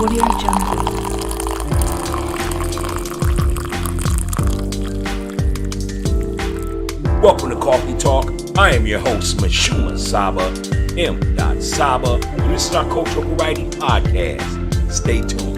Audio Jungle. Welcome to Coffee Talk. I am your host, MISHUMA SABA, M.SABA. This is our Cultural Variety Podcast. Stay tuned.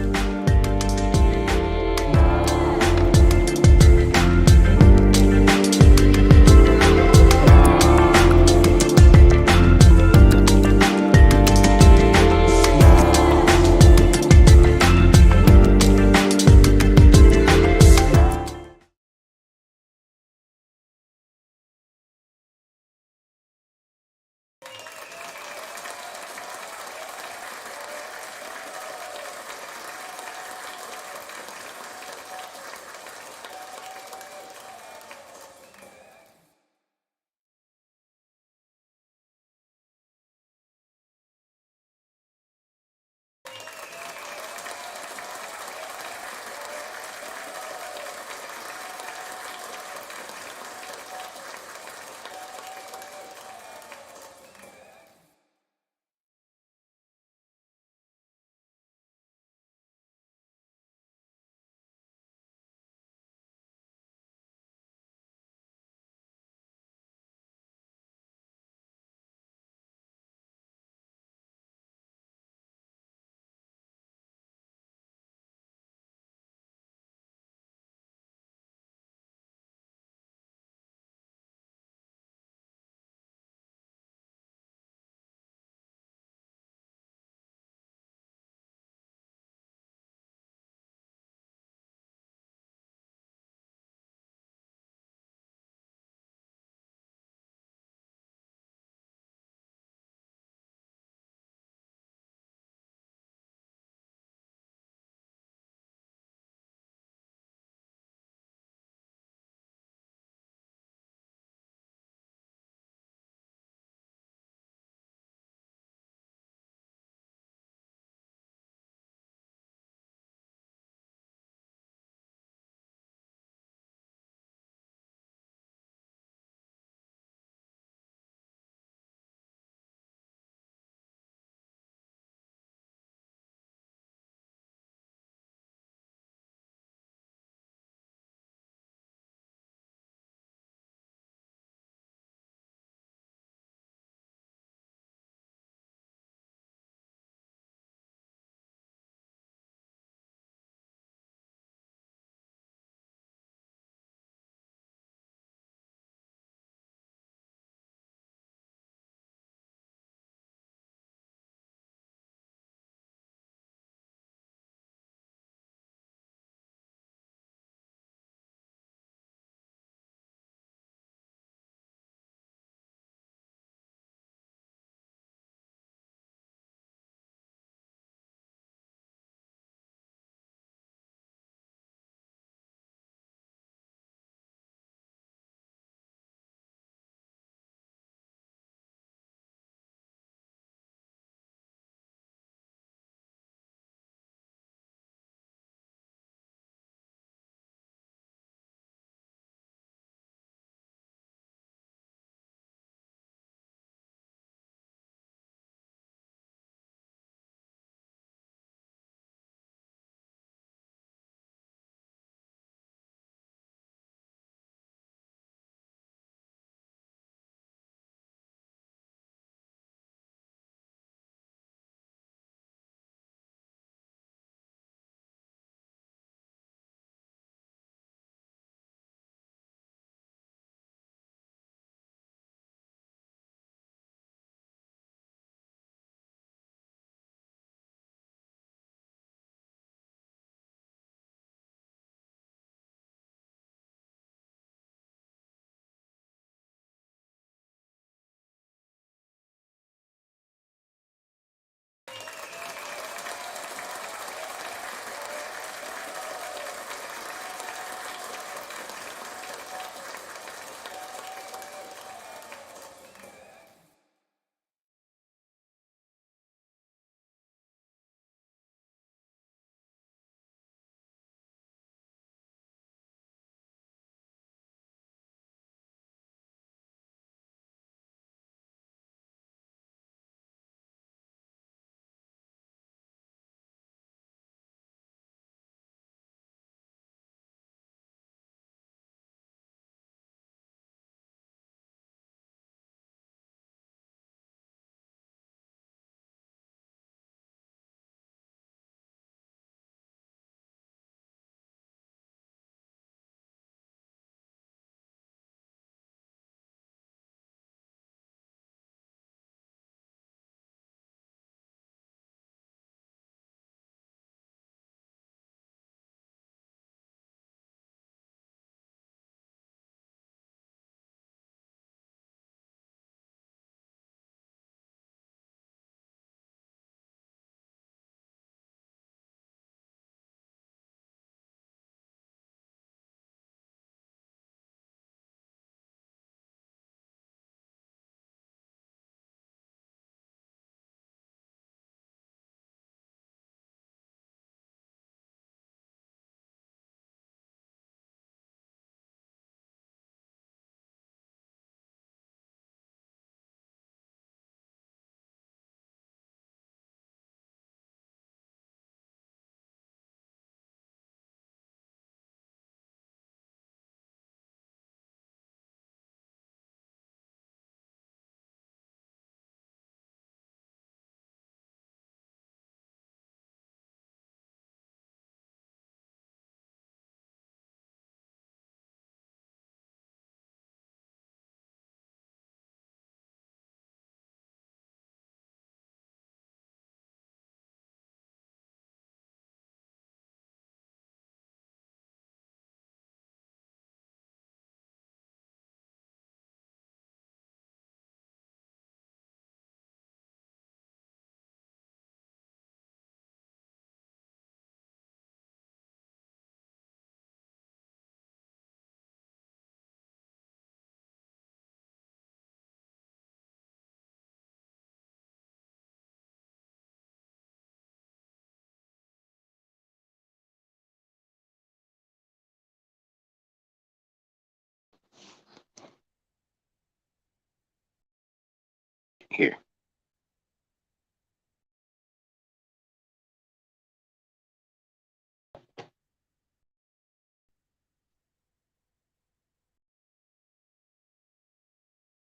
Here.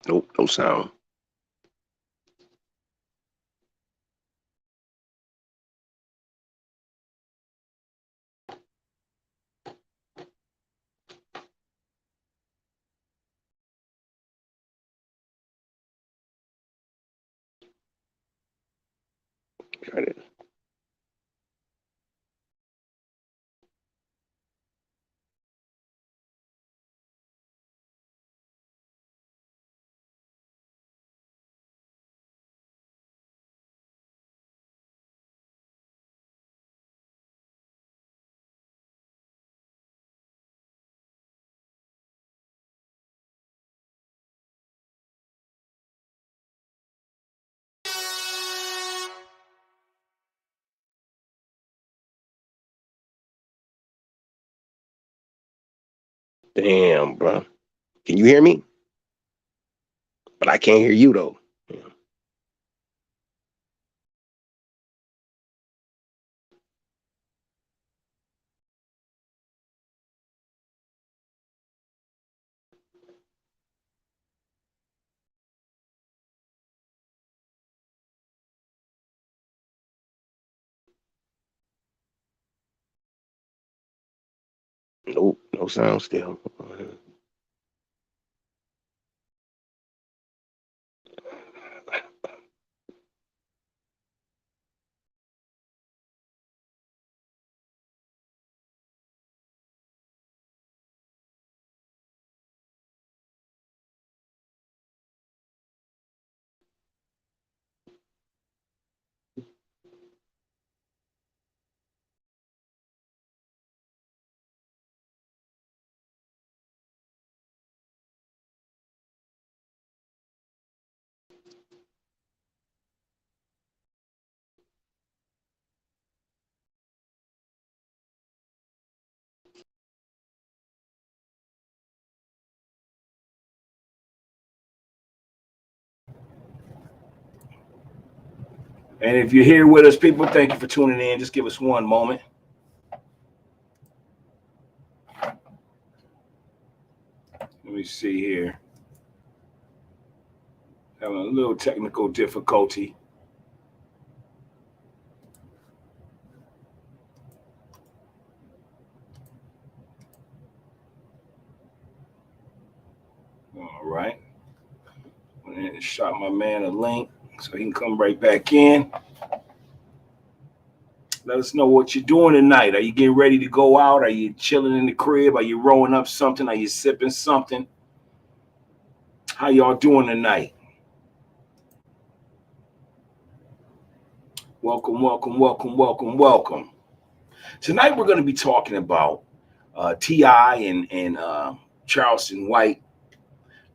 Nope, no sound. Try this. Damn, bro. Can you hear me? But I can't hear you though. Nope, no sound still. And if you're here with us, people, thank you for tuning in. Just give us one moment. Let me see here. Having a little technical difficulty. All right. And shot my man a link so he can come right back in. Let us know what you're doing tonight. Are you getting ready to go out? Are you chilling in the crib? Are you rolling up something? Are you sipping something? How y'all doing tonight? Welcome, welcome, welcome, welcome, welcome. Tonight we're going to be talking about T.I. and Charleston White.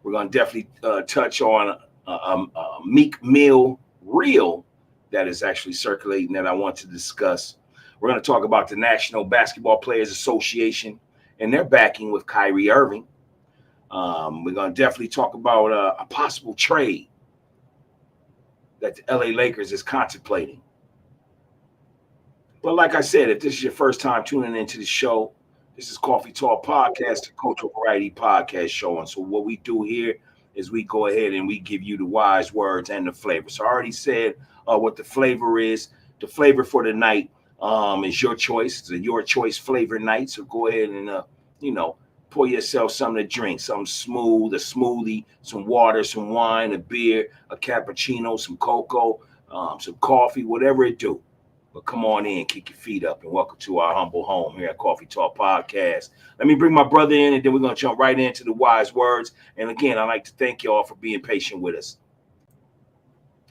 We're going to definitely touch on a Meek Mill reel that is actually circulating that I want to discuss. We're going to talk about the National Basketball Players Association and their backing with Kyrie Irving. We're going to definitely talk about a possible trade that the LA Lakers is contemplating. But like I said, if this is your first time tuning into the show, this is Coffee Talk Podcast, the cultural variety podcast show. And so what we do here is we go ahead and we give you the wise words and the flavor. So I already said what the flavor is. The flavor for the night is your choice. It's a your choice flavor night. So go ahead and, pour yourself something to drink, something smooth, a smoothie, some water, some wine, a beer, a cappuccino, some cocoa, some coffee, whatever it do. But come on in, kick your feet up, and welcome to our humble home here at Coffee Talk Podcast. Let me bring my brother in, and then we're going to jump right into the wise words. And again, I'd like to thank you all for being patient with us.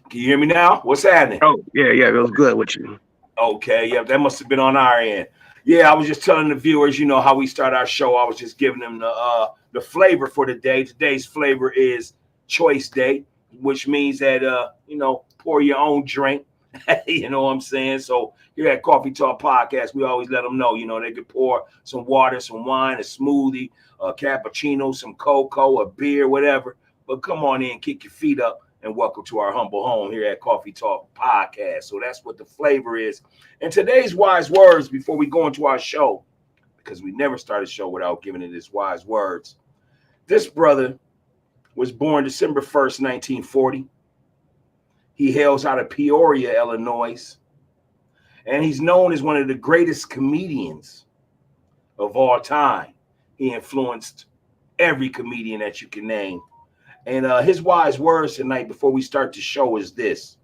Can you hear me now? What's happening? Oh, yeah, it was good with you. Okay, yeah, that must have been on our end. Yeah, I was just telling the viewers, how we start our show. I was just giving them the flavor for the day. Today's flavor is Choice Day, which means that, pour your own drink. You know what I'm saying? So here at Coffee Talk Podcast, we always let them know, they could pour some water, some wine, a smoothie, a cappuccino, some cocoa, a beer, whatever. But come on in, kick your feet up, and welcome to our humble home here at Coffee Talk Podcast. So that's what the flavor is. And today's wise words, before we go into our show, because we never start a show without giving it his wise words. This brother was born December 1st, 1940. He hails out of Peoria, Illinois. And he's known as one of the greatest comedians of all time. He influenced every comedian that you can name. And his wise words tonight before we start the show is this.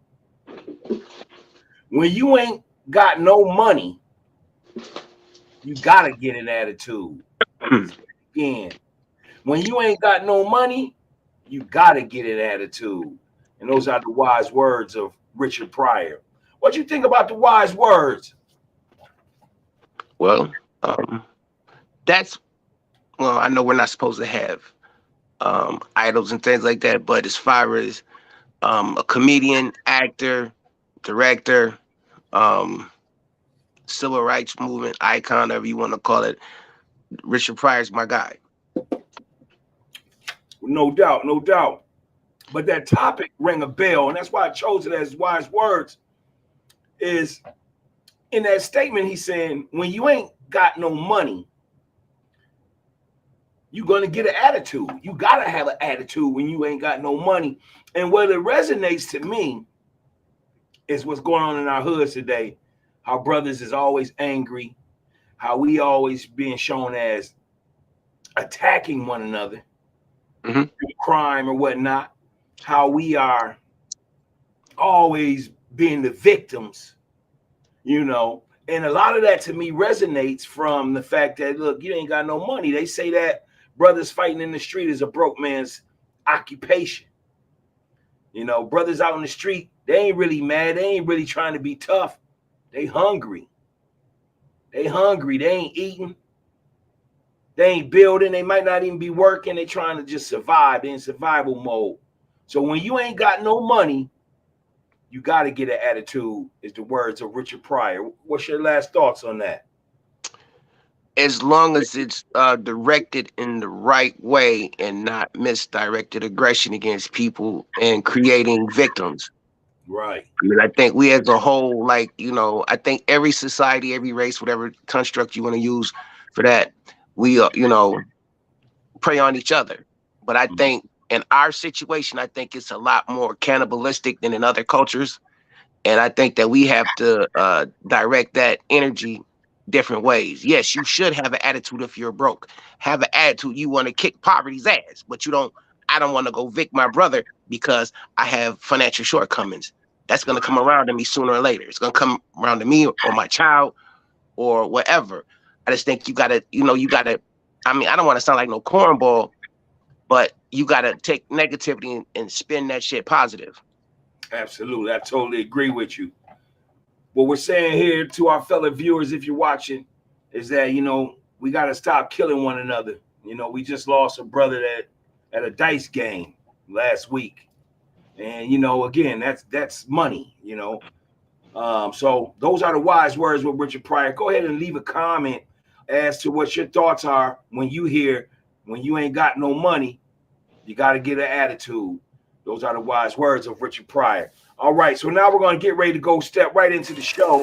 When you ain't got no money, you got to get an attitude. Again, when you ain't got no money, you got to get an attitude. And those are the wise words of Richard Pryor. What you think about the wise words? Well, I know we're not supposed to have idols and things like that, but as far as a comedian, actor, director, civil rights movement icon, whatever you want to call it, Richard Pryor's my guy. No doubt, no doubt. But that topic rang a bell, and that's why I chose it as wise words. Is in that statement he's saying, when you ain't got no money, you're going to get an attitude. You got to have an attitude when you ain't got no money. And what it resonates to me is what's going on in our hoods today. How brothers is always angry. How we always being shown as attacking one another. Mm-hmm. Crime or whatnot. How we are always being the victims, you know. And a lot of that to me resonates from the fact that, look, you ain't got no money. They say that brothers fighting in the street is a broke man's occupation. You know, brothers out in the street, they ain't really mad. They ain't really trying to be tough. They hungry. They hungry. They ain't eating. They ain't building. They might not even be working. They trying to just survive. They in survival mode. So when you ain't got no money, you got to get an attitude, is the words of Richard Pryor. What's your last thoughts on that? As long as it's directed in the right way and not misdirected aggression against people and creating victims. Right. I mean, I think we as a whole, like, you know, I think every society, every race, whatever construct you want to use for that, we, prey on each other. But I think in our situation, I think it's a lot more cannibalistic than in other cultures. And I think that we have to direct that energy different ways. Yes, you should have an attitude if you're broke. Have an attitude you want to kick poverty's ass, but I don't want to go vic my brother because I have financial shortcomings. That's going to come around to me sooner or later. It's going to come around to me or my child or whatever. I just think you got to, I mean, I don't want to sound like no cornball, but you got to take negativity and spin that shit positive. Absolutely. I totally agree with you. What we're saying here to our fellow viewers, if you're watching, is that, we got to stop killing one another. We just lost a brother at a dice game last week. And, again, that's money, So those are the wise words with Richard Pryor. Go ahead and leave a comment as to what your thoughts are when you hear, when you ain't got no money, you got to get an attitude. Those are the wise words of Richard Pryor. All right, so now we're going to get ready to go step right into the show.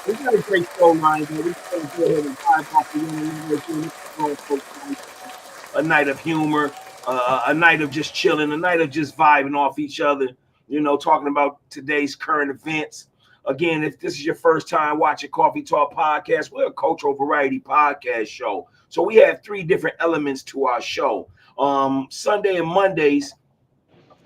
We got a great show line here. We're going to go ahead and dive off a night of humor, a night of just chilling, a night of just vibing off each other, talking about today's current events. Again, if this is your first time watching Coffee Talk Podcast, we're a cultural variety podcast show. So we have 3 different elements to our show. Sunday and Mondays,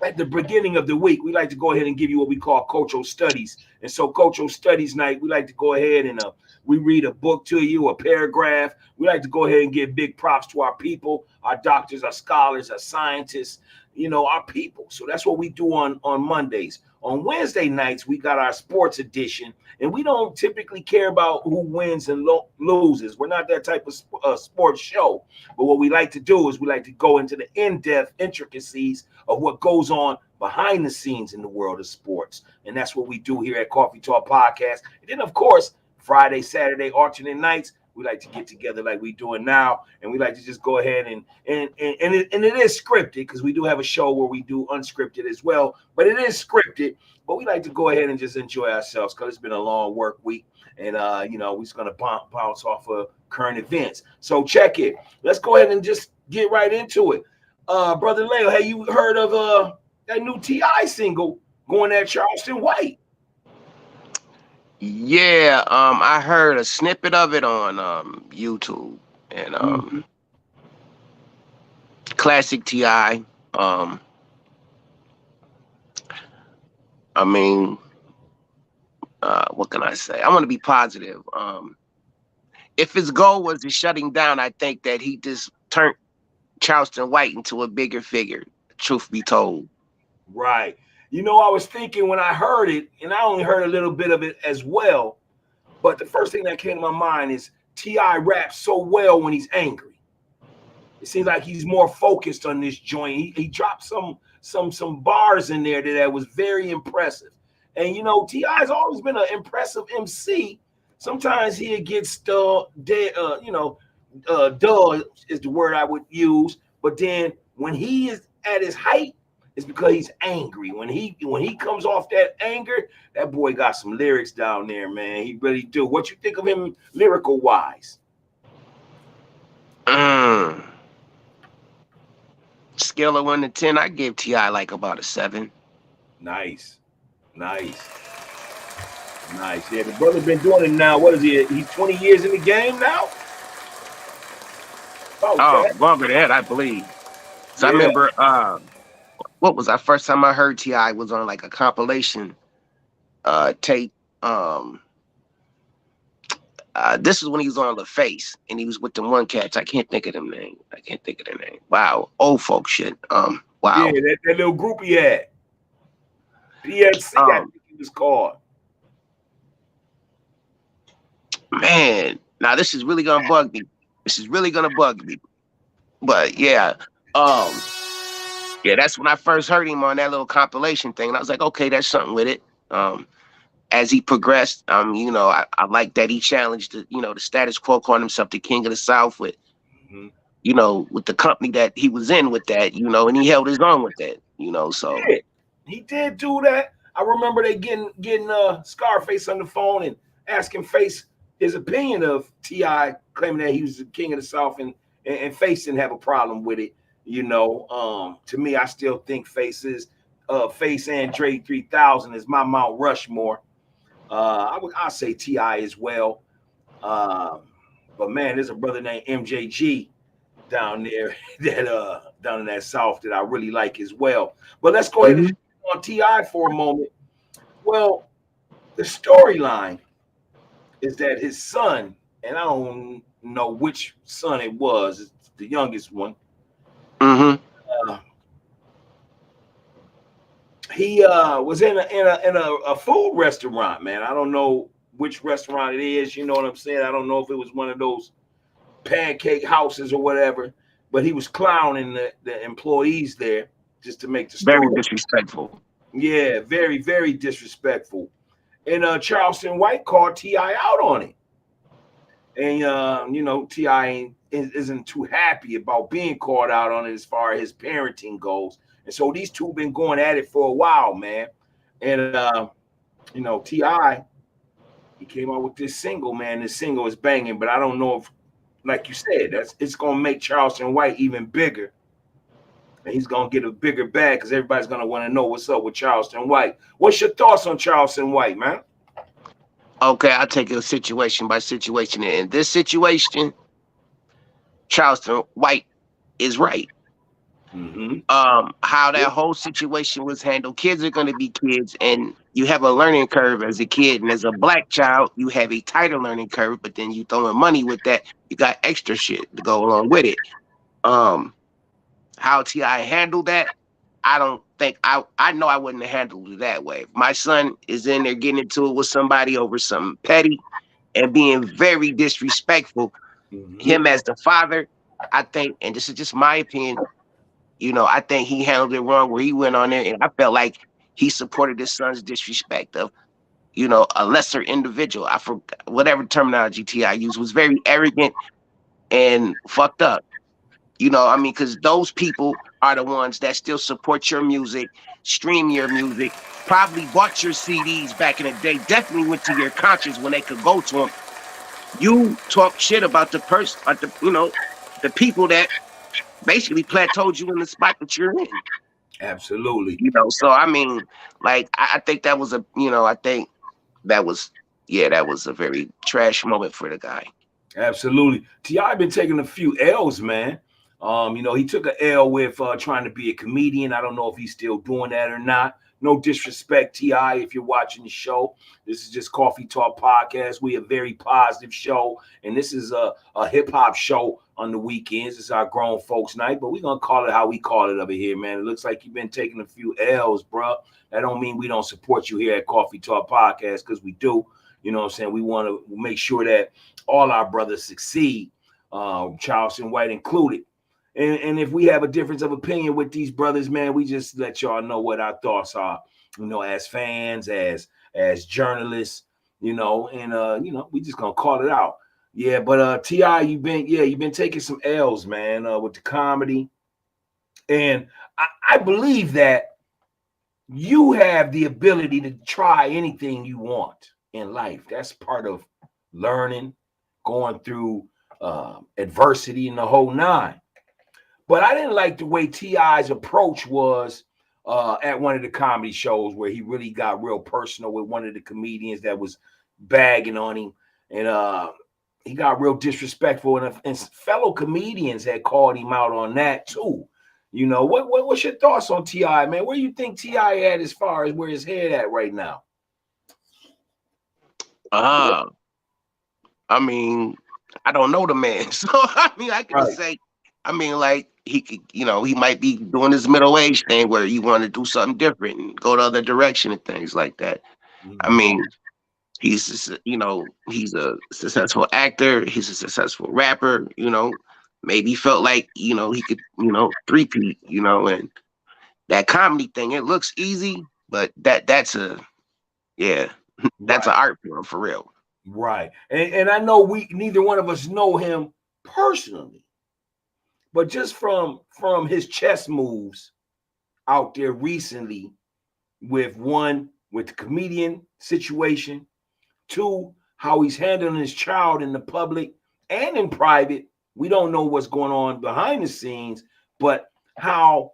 at the beginning of the week, we like to go ahead and give you what we call cultural studies. And so cultural studies night, we like to go ahead and we read a book to you, a paragraph. We like to go ahead and give big props to our people, our doctors, our scholars, our scientists, our people. So that's what we do on Mondays. On Wednesday nights, we got our sports edition, and we don't typically care about who wins and loses. We're not that type of sports show. But what we like to do is we like to go into the in-depth intricacies of what goes on behind the scenes in the world of sports. And that's what we do here at Coffee Talk Podcast. And then, of course, Friday, Saturday, alternate nights, We like to get together like we doing now, and we like to just go ahead and it is scripted because we do have a show where we do unscripted as well, but it is scripted. But we like to go ahead and just enjoy ourselves because it's been a long work week, and we're just gonna bounce off of current events. So check it. Let's go ahead and just get right into it. Brother Leo, have you heard of that new T.I. single going at Charleston White? Yeah, I heard a snippet of it on YouTube, and Mm-hmm. classic Ti. Um, I mean, what can I say? I want to be positive. If his goal was to shut him down, I think that he just turned Charleston White into a bigger figure. Truth be told. Right. I was thinking when I heard it, and I only heard a little bit of it as well, but the first thing that came to my mind is T.I. raps so well when he's angry. It seems like he's more focused on this joint. He dropped some bars in there that was very impressive. And T.I.'s always been an impressive MC. Sometimes he gets dull is the word I would use. But then when he is at his height, it's because he's angry. When he comes off that anger, that boy got some lyrics down there, man. He really do. What you think of him lyrical wise? Scale of 1 to 10, I give Ti like about a 7. Nice. Yeah, the brother been doing it now. What is he? He's 20 years in the game now. Longer than that, I believe. So yeah. I remember, what was that first time I heard Ti was on like a compilation tape. This is when he was on LaFace, and he was with them one cats. I can't think of their name. Wow, old folk shit. Wow. Yeah, that little group he had. PFC, I think it was called. Man, now this is really gonna bug me. But yeah, yeah, that's when I first heard him on that little compilation thing, and I was like, okay, that's something with it. As he progressed, I like that he challenged the status quo, calling himself the king of the South with, with the company that he was in with that, and he held his own with that, so. He did do that. I remember they getting Scarface on the phone and asking Face his opinion of T.I., claiming that he was the king of the South, and Face didn't have a problem with it. To me, I still think Face and Dre 3000 is my Mount Rushmore. I'll say T.I. as well. But man, there's a brother named MJG down there down in that South that I really like as well. But let's go ahead and on T.I. for a moment. Well, the storyline is that his son, and I don't know which son it was, it's the youngest one. He was in a food restaurant, man. I don't know which restaurant it is. You know what I'm saying? I don't know if it was one of those pancake houses or whatever, but he was clowning the employees there just to make the story. Very disrespectful. Yeah, very, very disrespectful. And Charleston White called T.I. out on it. And, T.I. isn't too happy about being called out on it as far as his parenting goes. And so these two been going at it for a while, man. And, T.I., he came out with this single, man. This single is banging, but I don't know if, like you said, it's going to make Charleston White even bigger. And he's going to get a bigger bag because everybody's going to want to know what's up with Charleston White. What's your thoughts on Charleston White, man? Okay, I'll take it situation by situation. In this situation, Charleston White is right. How that whole situation was handled. Kids are going to be kids, and you have a learning curve as a kid. And as a black child, you have a tighter learning curve, but then you throwing money with that. You got extra shit to go along with it. How T.I. handled that, I don't think I know I wouldn't have handled it that way. If my son is in there getting into it with somebody over something petty and being very disrespectful, him as the father, I think, and this is just my opinion, I think he handled it wrong where he went on there, and I felt like he supported his son's disrespect of a lesser individual. I forgot whatever terminology T.I. used, was very arrogant and fucked up. I mean, because those people are the ones that still support your music, stream your music, probably bought your CDs back in the day, definitely went to your concerts when they could go to them. You talk shit about the person, the people that basically plateaued you in the spot that you're in. Absolutely. So I mean, like, I think that was I think that was, yeah, that was a very trash moment for the guy. Absolutely. T.I. been taking a few L's, man. He took a L with trying to be a comedian. I don't know if he's still doing that or not. No disrespect, T.I., if you're watching the show. This is just Coffee Talk Podcast. We a very positive show, and this is a hip-hop show on the weekends. It's our grown folks night, but we're going to call it how we call it over here, man. It looks like you've been taking a few L's, bro. That don't mean we don't support you here at Coffee Talk Podcast, because we do. You know what I'm saying? We want to make sure that all our brothers succeed, Charleston White included. And if we have a difference of opinion with these brothers, man, we just let y'all know what our thoughts are, as fans, as journalists, and we just gonna call it out. Yeah, but T.I., you've been taking some L's, man, with the comedy. And I believe that you have the ability to try anything you want in life. That's part of learning, going through adversity and the whole nine. But I didn't like the way T.I.'s approach was at one of the comedy shows, where he really got real personal with one of the comedians that was bagging on him. And he got real disrespectful. And fellow comedians had called him out on that too. What's your thoughts on T.I., man? Where you think T.I. at as far as where his head at right now? I mean, I don't know the man. So, I mean, I can just say, I mean, like, he could, he might be doing his middle age thing where he want to do something different and go the other direction and things like that. Mm-hmm. I mean, he's he's a successful actor. He's a successful rapper. Maybe he felt like, he could, three-peat, and that comedy thing, it looks easy, but that's an art form for real. Right. And I know neither one of us know him personally. But just from his chess moves out there recently, with the comedian situation, two, how he's handling his child in the public and in private. We don't know what's going on behind the scenes, but how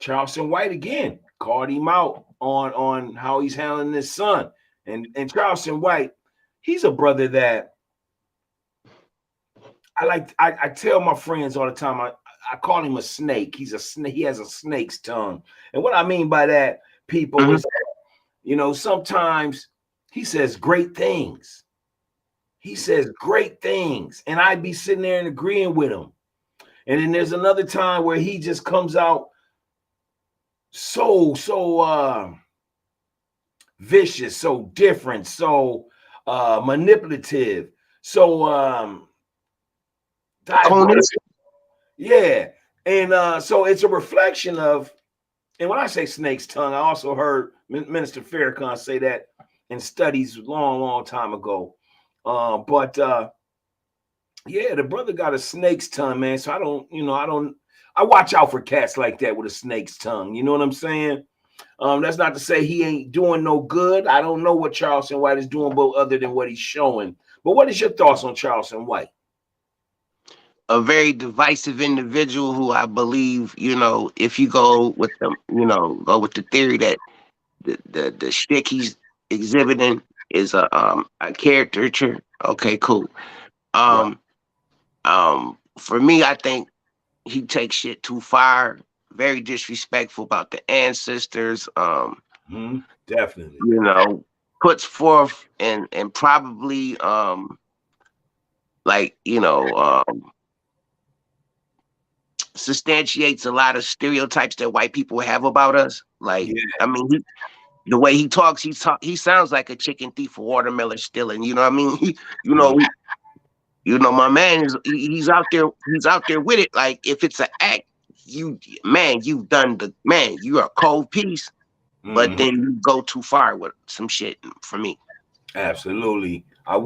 Charleston White again called him out on how he's handling his son. And Charleston White, he's a brother that I tell my friends all the time, I call him a snake. He's a snake. He has a snake's tongue. And what I mean by that, people, is that, sometimes he says great things. He says great things. And I'd be sitting there and agreeing with him. And then there's another time where he just comes out so vicious, so different, so manipulative, so yeah. And so it's a reflection of, and when I say snake's tongue, I also heard Minister Farrakhan say that in studies long time ago. The brother got a snake's tongue, man. So I watch out for cats like that with a snake's tongue. You know what I'm saying? That's not to say he ain't doing no good. I don't know what Charleston White is doing, but other than what he's showing. But what is your thoughts on Charleston White? A very divisive individual who I believe, if you go with the theory that the shtick he's exhibiting is a caricature. Okay, cool. For me, I think he takes shit too far. Very disrespectful about the ancestors. Definitely. Puts forth and probably substantiates a lot of stereotypes that white people have about us. Like, I mean, the way he talks, he sounds like a chicken thief or watermelon stealing. You know what I mean? My man he's out there with it. Like, if it's an act, you're a cold piece. but Mhm. then you go too far with some shit for me. Absolutely. I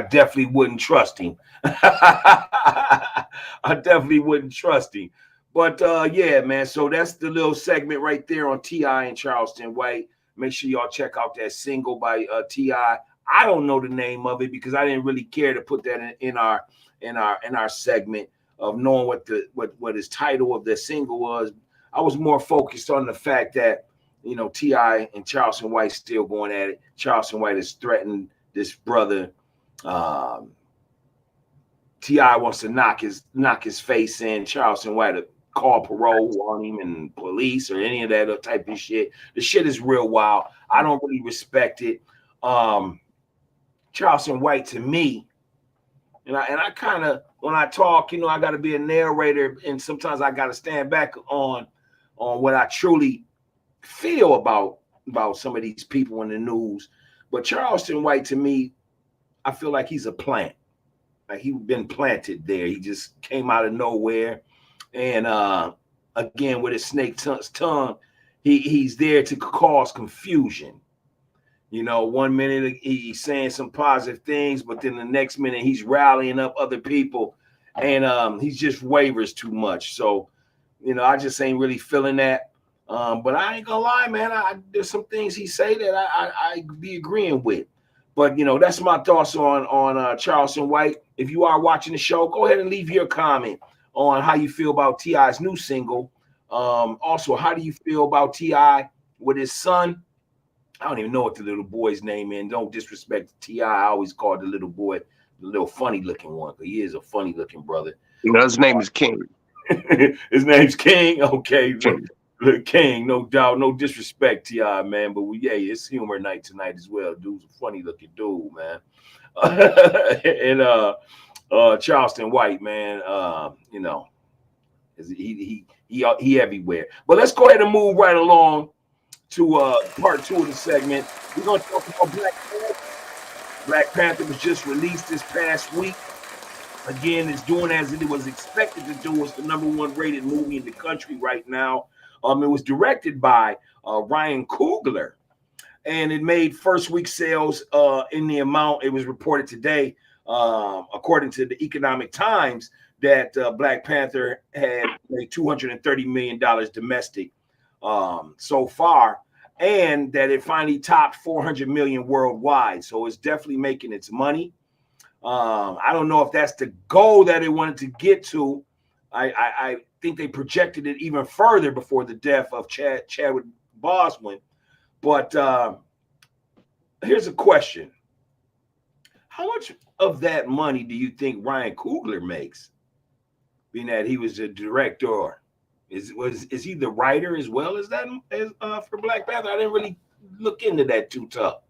definitely wouldn't trust him. I definitely wouldn't trust him. But yeah, man. So that's the little segment right there on T.I. and Charleston White. Make sure y'all check out that single by T.I. I don't know the name of it because I didn't really care to put that in our segment of knowing what his title of the single was. I was more focused on the fact that T.I. and Charleston White still going at it. Charleston White has threatened this brother. Um, T.I. wants to knock his face in. Charleston White to call parole on him and police or any of that type of shit. The shit is real wild. I don't really respect it. Charleston White to me, and I kind of when I talk, I got to be a narrator, and sometimes I got to stand back on what I truly feel about some of these people in the news. But Charleston White to me, I feel like he's a plant. Like he's been planted there. He just came out of nowhere. And again, with his snake tongue, he's there to cause confusion. 1 minute he's saying some positive things, but then the next minute he's rallying up other people, and he just wavers too much. So, I just ain't really feeling that. But I ain't gonna lie, man. There's some things he say that I be agreeing with. But that's my thoughts on Charleston White. If you are watching the show, go ahead and leave your comment on how you feel about T.I.'s new single. Also, how do you feel about T.I. with his son? I don't even know what the little boy's name is. Don't disrespect T.I. I always call the little boy the little funny looking one, because he is a funny looking brother. His name is King. His name's King. Okay. King. King, no doubt, no disrespect, T.I., man, but it's humor night tonight as well. Dude's a funny looking dude, man. And Charleston White, man, he everywhere. But let's go ahead and move right along to part 2 of the segment. We're gonna talk about Black Panther. Black Panther was just released this past week. Again, it's doing as it was expected to do. It's the #1 rated movie in the country right now. It was directed by Ryan Coogler, and it made first week sales in the amount it was reported today, according to the Economic Times, that Black Panther had made $230 million domestic so far, and that it finally topped 400 million worldwide. So it's definitely making its money. I don't know if that's the goal that it wanted to get to. I think they projected it even further before the death of Chadwick Boseman. But here's a question. How much of that money do you think Ryan Coogler makes, being that he was the director? Is he the writer as well as that for Black Panther? I didn't really look into that too tough.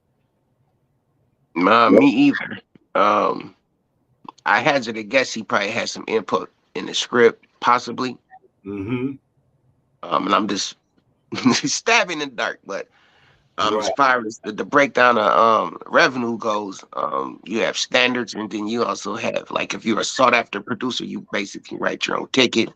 Me either. I hazard a guess he probably had some input in the script, possibly. Mm-hmm. And I'm just stabbing in the dark, but Right. as far as the breakdown of revenue goes, you have standards, and then you also have, like, if you're a sought after producer, you basically write your own ticket.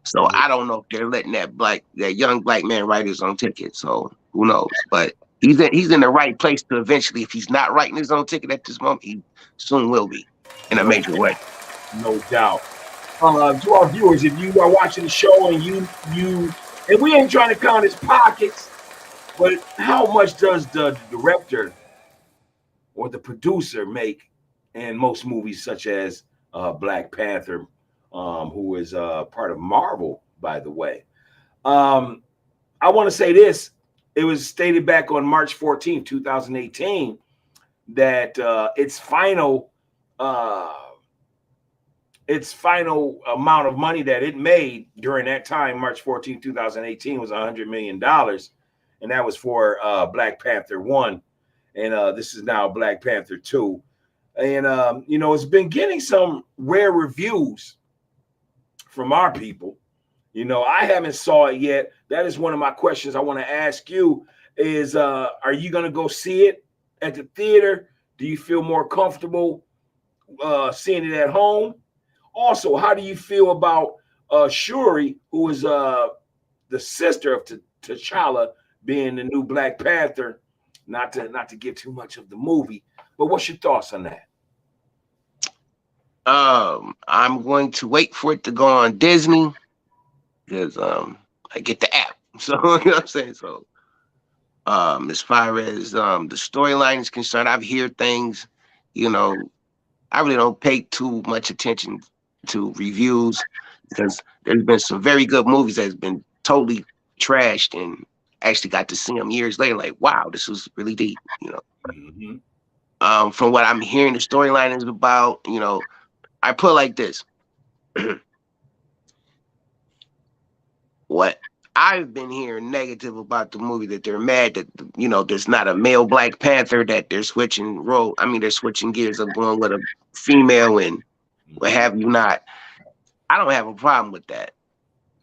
So I don't know if they're letting that young black man write his own ticket. So who knows? But he's in the right place to eventually, if he's not writing his own ticket at this moment, he soon will be in a major way. No doubt. To our viewers, if you are watching the show and and we ain't trying to count his pockets, but how much does the director or the producer make in most movies, such as Black Panther, who is part of Marvel, by the way? I want to say this. It was stated back on March 14th, 2018, that its final amount of money that it made during that time, March 14th, 2018, was $100 million. And that was for Black Panther 1. And this is now Black Panther 2. And, it's been getting some rare reviews from our people. I haven't saw it yet. That is one of my questions I want to ask you is, are you going to go see it at the theater? Do you feel more comfortable seeing it at home? Also, how do you feel about Shuri, who is the sister of T'Challa, being the new Black Panther. Not to give too much of the movie, but what's your thoughts on that? I'm going to wait for it to go on Disney because I get the app. So you know what I'm saying? So as far as the storyline is concerned, I've heard things, you know, I really don't pay too much attention to reviews because there's been some very good movies that's been totally trashed and actually got to see them years later. Like, wow, this was really deep. Mm-hmm. From what I'm hearing, the storyline is about. I put it like this: what I've been hearing negative about the movie that they're mad that there's not a male Black Panther, that they're switching role. I mean, they're switching gears of going with a female and what have you not. I don't have a problem with that.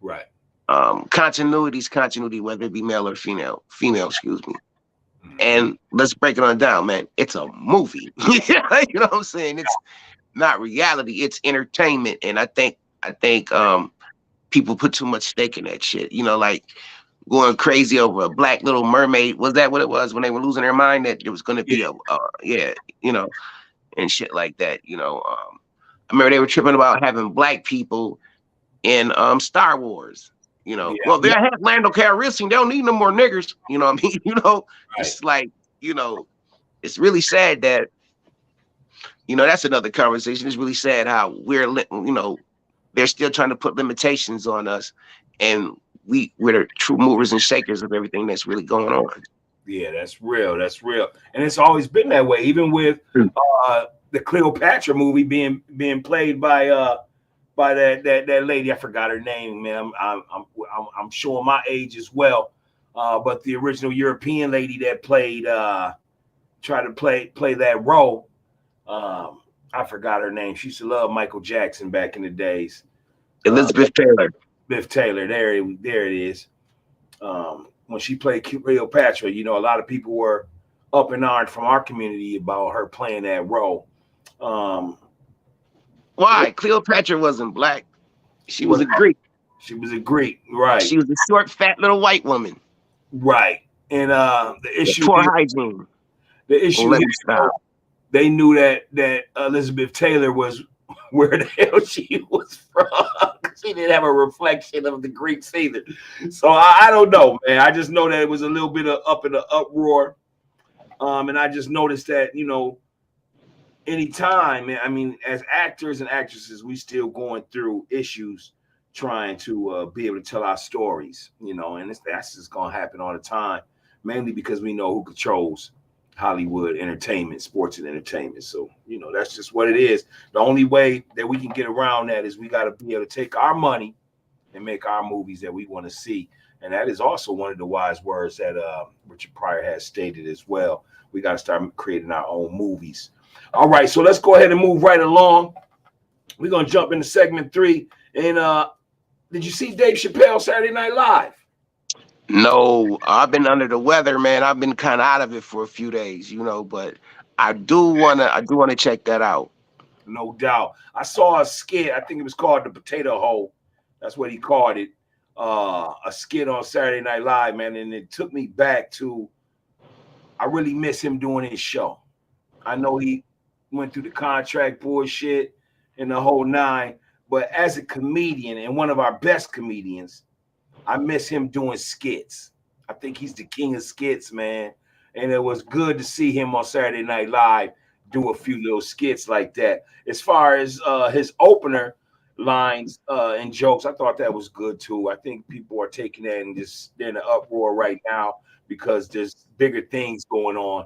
Right. Continuity is continuity, whether it be male or female, excuse me. Mm-hmm. And let's break it on down, man. It's a movie. You know what I'm saying? It's not reality. It's entertainment. And I think people put too much stake in that shit. Like going crazy over a Black Little Mermaid. Was that what it was when they were losing their mind that there was going to be and shit like that. I remember they were tripping about having Black people in Star Wars. Well, they have Lando Calrissian. They don't need no more niggers. You know what I mean? Right. It's like, it's really sad that, that's another conversation. It's really sad how they're still trying to put limitations on us, and we're the true movers and shakers of everything that's really going on. Yeah, that's real. That's real. And it's always been that way, even with the Cleopatra movie being played by that lady. I forgot her name, man. I'm showing my age as well. But the original European lady that tried to play that role. I forgot her name. She used to love Michael Jackson back in the days. Elizabeth Taylor. Biff Taylor. There it is. When she played Cleopatra, a lot of people were up in arms from our community about her playing that role. Why? Cleopatra wasn't Black. She was a Greek. She was a Greek, right? She was a short, fat little white woman, right? And the issue, poor hygiene. The issue, they knew that Elizabeth Taylor was where the hell she was from. She didn't have a reflection of the Greeks either. So I don't know, man. I just know that it was a little bit of up in the uproar, and I just noticed that anytime, I mean, as actors and actresses, we still going through issues trying to be able to tell our stories, and that's just going to happen all the time, mainly because we know who controls Hollywood entertainment, sports and entertainment. So, that's just what it is. The only way that we can get around that is we got to be able to take our money and make our movies that we want to see. And that is also one of the wise words that Richard Pryor has stated as well. We got to start creating our own movies. All right, so let's go ahead and move right along. We're going to jump into segment 3. And did you see Dave Chappelle Saturday Night Live? No, I've been under the weather, man. I've been kind of out of it for a few days, but I do wanna check that out. No doubt. I saw a skit. I think it was called The Potato Hole. That's what he called it. A skit on Saturday Night Live, man, and it took me back to. I really miss him doing his show. I know he went through the contract bullshit and the whole nine, but as a comedian and one of our best comedians, I miss him doing skits. I think he's the king of skits, man. And it was good to see him on Saturday Night Live do a few little skits like that. As far as his opener lines and jokes, I thought that was good too. I think people are taking that and they're in an uproar right now because there's bigger things going on.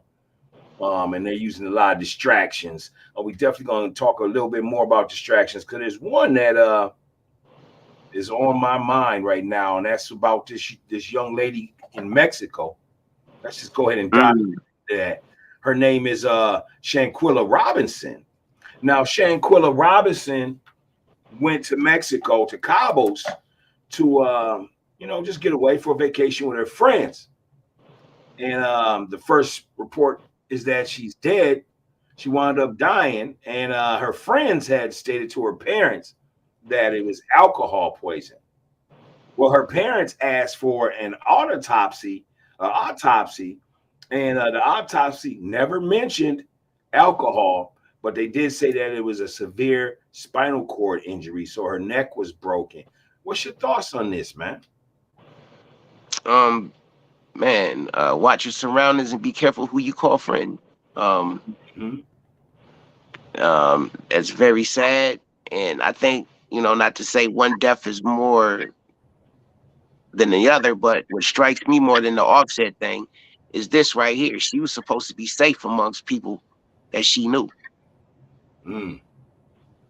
And they're using a lot of distractions. We definitely going to talk a little bit more about distractions because there's one that is on my mind right now, and that's about this young lady in Mexico. Let's just go ahead and dive into that. Her name is Shanquilla Robinson. Now, Shanquilla Robinson went to Mexico, to Cabos, to just get away for a vacation with her friends. And the first report is that she's dead. She wound up dying, and her friends had stated to her parents that it was alcohol poison. Well, her parents asked for an autopsy autopsy, and the autopsy never mentioned alcohol, but they did say that it was a severe spinal cord injury, so her neck was broken. What's your thoughts on this, man? Um, man, watch your surroundings and be careful who you call friend. Um, Mhm. it's very sad, and I think not to say one death is more than the other, but what strikes me more than the Offset thing is this right here. She was supposed to be safe amongst people that she knew, Mm.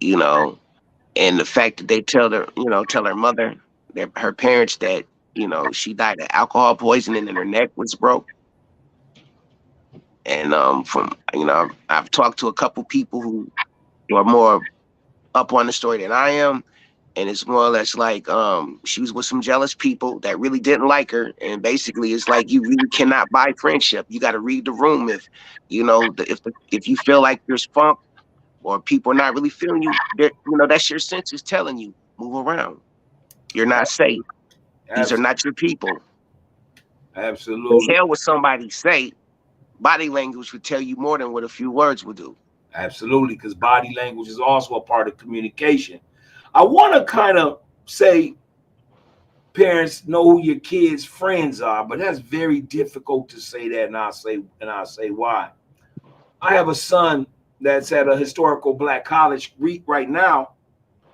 you know, and the fact that they tell her mother, her parents that she died of alcohol poisoning and her neck was broke. And from I've talked to a couple people who are more up on the story than I am, and it's more or less like she was with some jealous people that really didn't like her, and basically it's like you really cannot buy friendship. You got to read the room. If if you feel like you're spunk or people are not really feeling you, that's your senses telling you move around. You're not safe. These are Abs- not your people. To Absolutely. hell with somebody say. Body language would tell you more than what a few words would do. Absolutely, because body language is also a part of communication. I want to kind of say parents know who your kids' friends are, but that's very difficult to say that, and I'll say why. I have a son that's at a historical black college right now.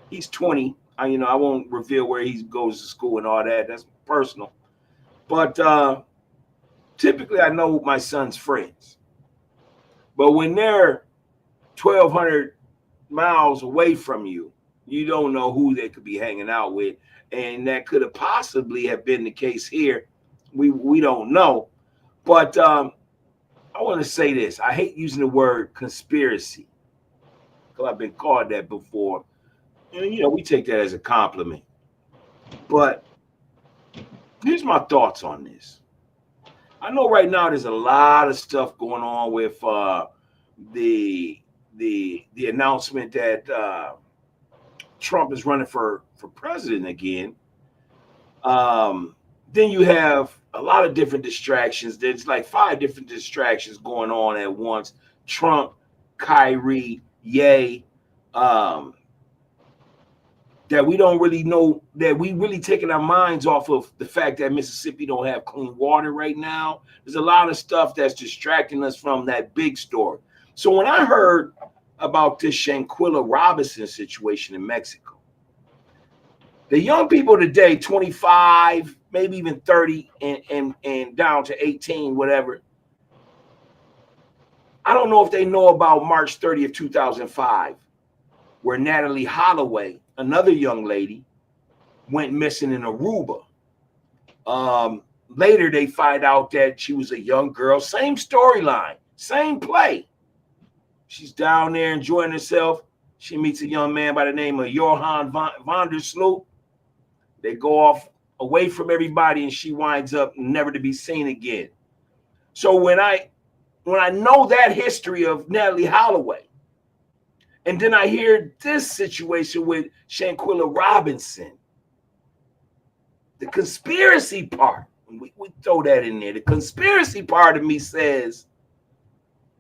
He's 20. I won't reveal where he goes to school and all that. That's personal. But typically, I know my son's friends. But when they're 1,200 miles away from you, you don't know who they could be hanging out with, and that could have possibly have been the case here. We don't know, but I want to say this. I hate using the word conspiracy because I've been called that before, and we take that as a compliment. But here's my thoughts on this. I know right now there's a lot of stuff going on with the the announcement that Trump is running for president again. Um, then you have a lot of different distractions. There's like five different distractions going on at once. Trump, Kyrie, Ye, um, that we don't really know, that we really taking our minds off of the fact that Mississippi don't have clean water right now. There's a lot of stuff that's distracting us from that big story. So when I heard about this Shanquilla Robinson situation in Mexico, the young people today, 25, maybe even 30, and down to 18, whatever. I don't know if they know about March 30th, 2005, where Natalie Holloway, another young lady, went missing in Aruba. Later, they find out that she was a young girl. Same storyline, same play. She's down there enjoying herself. She meets a young man by the name of Johan van der Sloot. They go off away from everybody, and she winds up never to be seen again. So when I know that history of Natalie Holloway, and then I hear this situation with Shanquilla Robinson, the conspiracy part, we throw that in there. The conspiracy part of me says,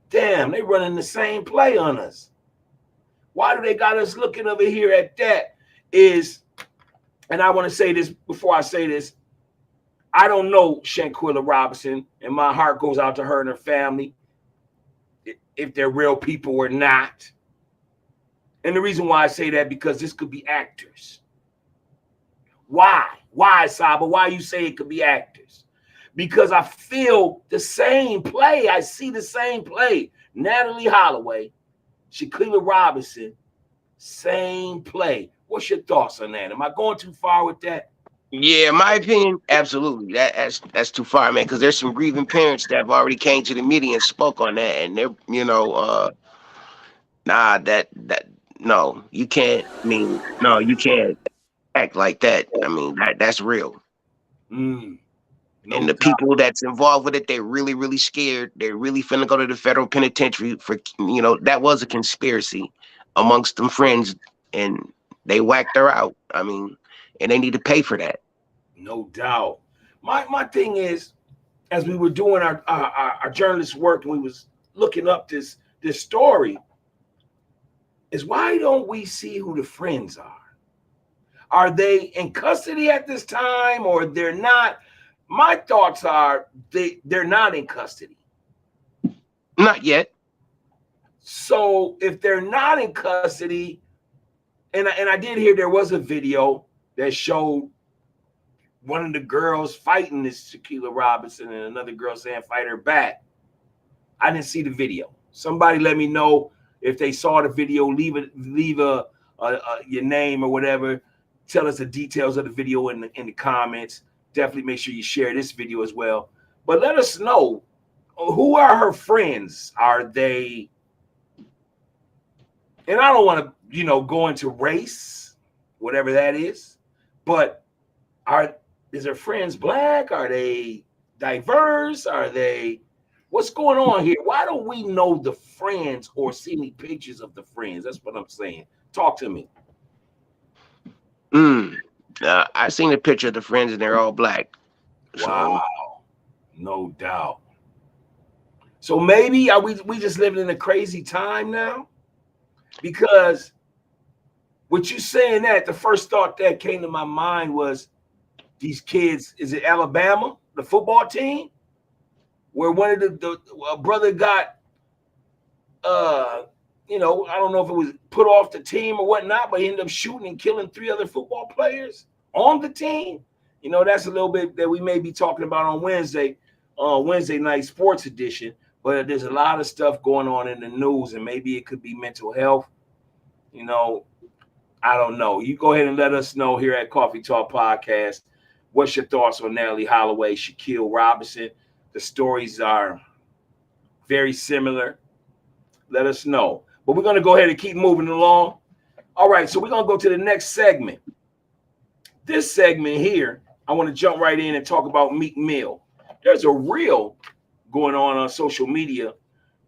damn, they running the same play on us. Why do they got us looking over here at that? And I want to say this before I say this, I don't know Shanquilla Robinson, and my heart goes out to her and her family, if they're real people or not. And the reason why I say that, because this could be actors. Why? Why, Saba? Why you say it could be actors? Because I feel the same play. I see the same play. Natalie Holloway, Shanquilla Robinson, same play. What's your thoughts on that? Am I going too far with that? Yeah, in my opinion, absolutely. That's too far, man. Because there's some grieving parents that have already came to the media and spoke on that, and they're nah, that no, you can't. I mean, no, you can't act like that. I mean, that's real. Mm, And no the doubt. people that's involved with it, they're really, really scared. They're really finna go to the federal penitentiary for that was a conspiracy amongst them friends, and they whacked her out. I mean, and they need to pay for that. No doubt. My thing is, as we were doing our journalist work and we was looking up this story, is why don't we see who the friends are? Are they in custody at this time, or they're not? My thoughts are they're not in custody. Not yet. So if they're not in custody, and I did hear there was a video that showed one of the girls fighting this Shaquilla Robinson and another girl saying fight her back. I didn't see the video. Somebody let me know if they saw the video. Leave a your name or whatever. Tell us the details of the video in the comments. Definitely make sure you share this video as well. But let us know, who are her friends? Are they? And I don't want to, go into race, whatever that is. But is her friends black? Are they diverse? Are they? What's going on here? Why don't we know the friends or see any pictures of the friends? That's what I'm saying. Talk to me. I seen a picture of the friends and they're all black. Wow, no doubt. So maybe are we just living in a crazy time now? Because with you saying that, the first thought that came to my mind was these kids. Is it Alabama, the football team, where one of the brother got I don't know if it was put off the team or whatnot, but he ended up shooting and killing 3 other football players on the team. That's a little bit that we may be talking about on Wednesday night sports edition. But there's a lot of stuff going on in the news, and maybe it could be mental health. I don't know. You go ahead and let us know here at Coffee Talk Podcast. What's your thoughts on Natalie Holloway, Shaquille Robinson? The stories are very similar. Let us know. But we're going to go ahead and keep moving along. All right, so we're going to go to the next segment. This segment here, I want to jump right in and talk about Meek Mill. There's a reel going on social media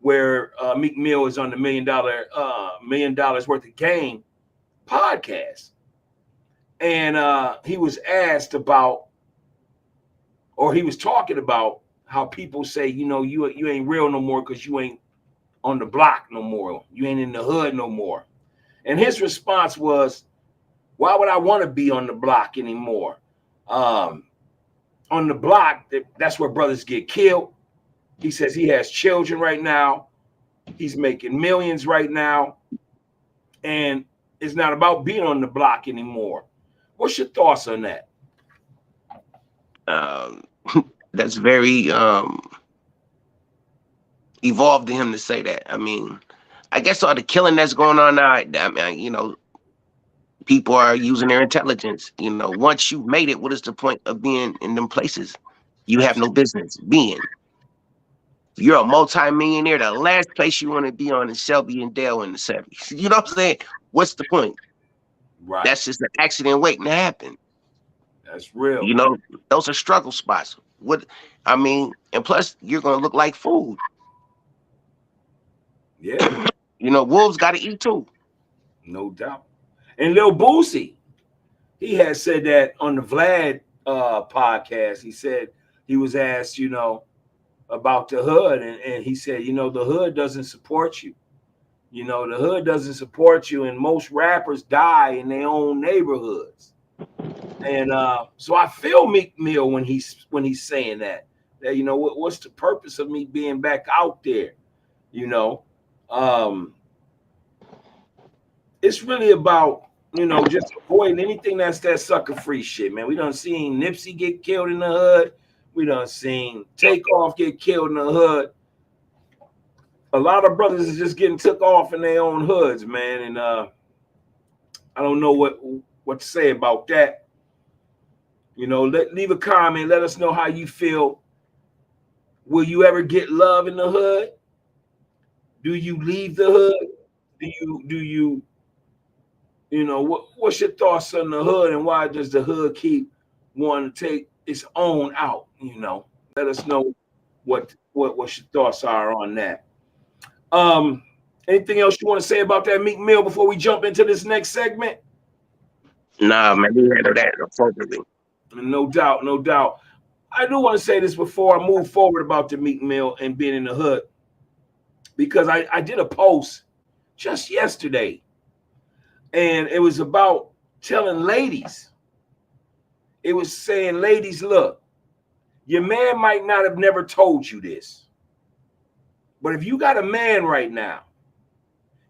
where Meek Mill is on the $1 million worth of game podcast. And he was asked about, or he was talking about how people say, you ain't real no more because you ain't on the block no more. You ain't in the hood no more. And his response was, why would I want to be on the block anymore? On the block, that's where brothers get killed. He says he has children right now. He's making millions right now. And it's not about being on the block anymore. What's your thoughts on that? That's very evolved to him to say that. I mean, I guess all the killing that's going on now, people are using their intelligence. Once you've made it, what is the point of being in them places you have no business being? If you're a multi-millionaire, the last place you want to be on is Shelby and Dale in the 70s. You know what I'm saying? What's the point? Right. That's just an accident waiting to happen. That's real. Those are struggle spots. And plus you're going to look like food. Yeah. Wolves got to eat too. No doubt. And Lil Boosie, he had said that on the Vlad podcast. He said he was asked, about the hood. And he said, the hood doesn't support you. The hood doesn't support you. And most rappers die in their own neighborhoods. And so I feel Meek Mill when he's saying that what's the purpose of me being back out there? It's really about, just avoiding anything that's that sucker free shit, man. We done seen Nipsey get killed in the hood. We done seen Takeoff get killed in the hood. A lot of brothers is just getting took off in their own hoods, man. And I don't know what to say about that. Leave a comment. Let us know how you feel. Will you ever get love in the hood? Do you leave the hood? Do you what's your thoughts on the hood, and why does the hood keep wanting to take its own out? Let us know what your thoughts are on that. Anything else you want to say about that Meek Mill before we jump into this next segment? Nah, man, we handle that appropriately. No doubt. I do want to say this before I move forward about the Meek Mill and being in the hood, because I did a post just yesterday, and it was about telling ladies. It was saying, ladies, look, your man might not have never told you this, but if you got a man right now,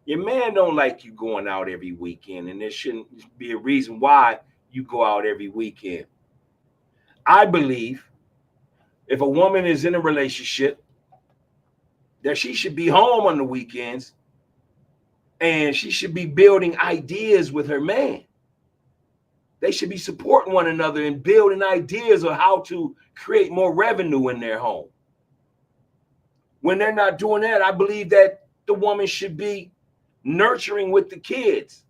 your man don't like you going out every weekend, and there shouldn't be a reason why you go out every weekend. I believe if a woman is in a relationship, that she should be home on the weekends and she should be building ideas with her man. They should be supporting one another and building ideas of how to create more revenue in their home. When they're not doing that, I believe that the woman should be nurturing with the kids.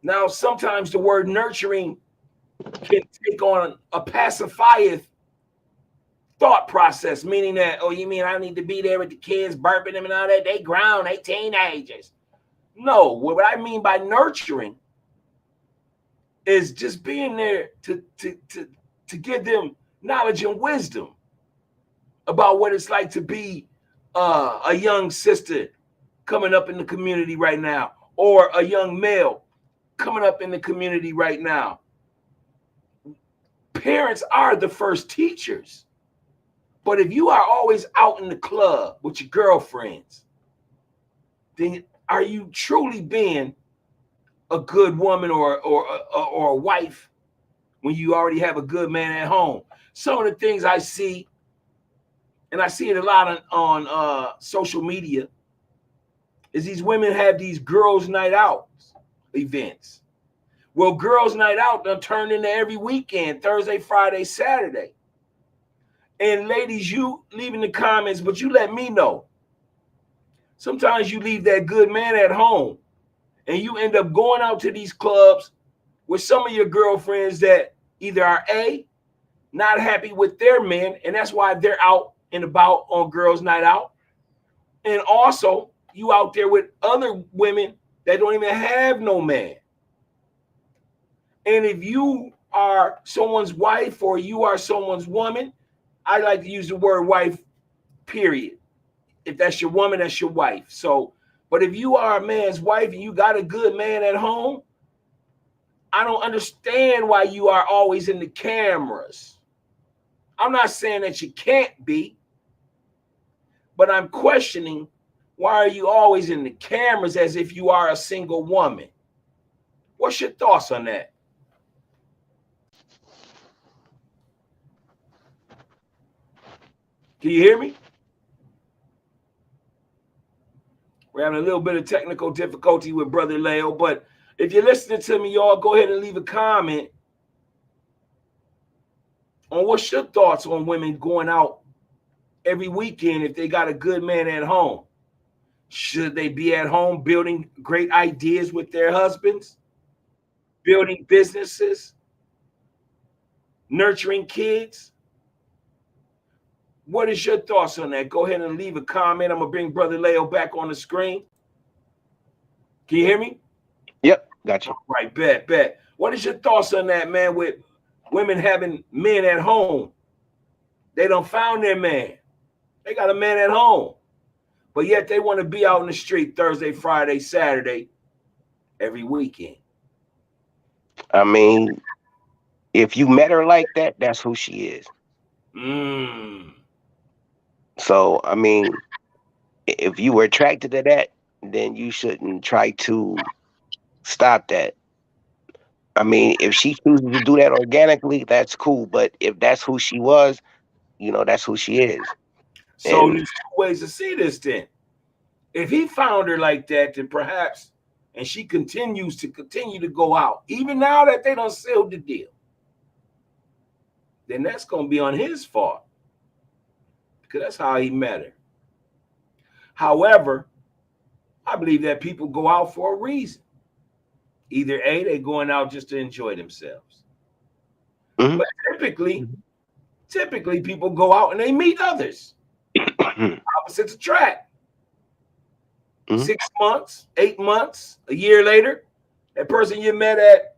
Now, sometimes the word nurturing can take on a pacifier thought process, meaning that, oh, you mean I need to be there with the kids, burping them and all that? They grown, they teenagers. No, what I mean by nurturing is just being there to give them knowledge and wisdom about what it's like to be a young sister coming up in the community right now, or a young male coming up in the community right now. Parents are the first teachers. But if you are always out in the club with your girlfriends, then are you truly being a good woman or a wife when you already have a good man at home? Some of the things I see, and I see it a lot on social media, is these women have these girls' night out events. Well, girls' night out done turned into every weekend, Thursday, Friday, Saturday. And ladies, you leave in the comments, but you let me know. Sometimes you leave that good man at home and you end up going out to these clubs with some of your girlfriends that either are not happy with their men, and that's why they're out and about on girls' night out. And also, you out there with other women that don't even have no man. And if you are someone's wife or you are someone's woman, I like to use the word wife, period. If that's your woman, that's your wife. So, but if you are a man's wife and you got a good man at home, I don't understand why you are always in the cameras. I'm not saying that you can't be, but I'm questioning, why are you always in the cameras as if you are a single woman? What's your thoughts on that? Can you hear me? We're having a little bit of technical difficulty with Brother Leo, but if you're listening to me, y'all, go ahead and leave a comment on what's your thoughts on women going out every weekend if they got a good man at home. Should they be at home building great ideas with their husbands, building businesses, nurturing kids? What is your thoughts on that? Go ahead and leave a comment. I'm going to bring Brother Leo back on the screen. Can you hear me? Yep, gotcha. All right, bet. What is your thoughts on that, man, with women having men at home? They done found their man. They got a man at home. But yet they want to be out in the street Thursday, Friday, Saturday, every weekend. I mean, if you met her like that, that's who she is. So, I mean, if you were attracted to that, then you shouldn't try to stop that. I mean, if she chooses to do that organically, that's cool. But if that's who she was, that's who she is. So And there's two ways to see this then. If he found her like that, then perhaps, and she continues to go out, even now that they done sealed the deal, then that's going to be on his fault, because that's how he met her. However, I believe that people go out for a reason. Either A, they're going out just to enjoy themselves. But typically people go out and they meet others. Opposites attract. 6 months, 8 months, a year later, that person you met at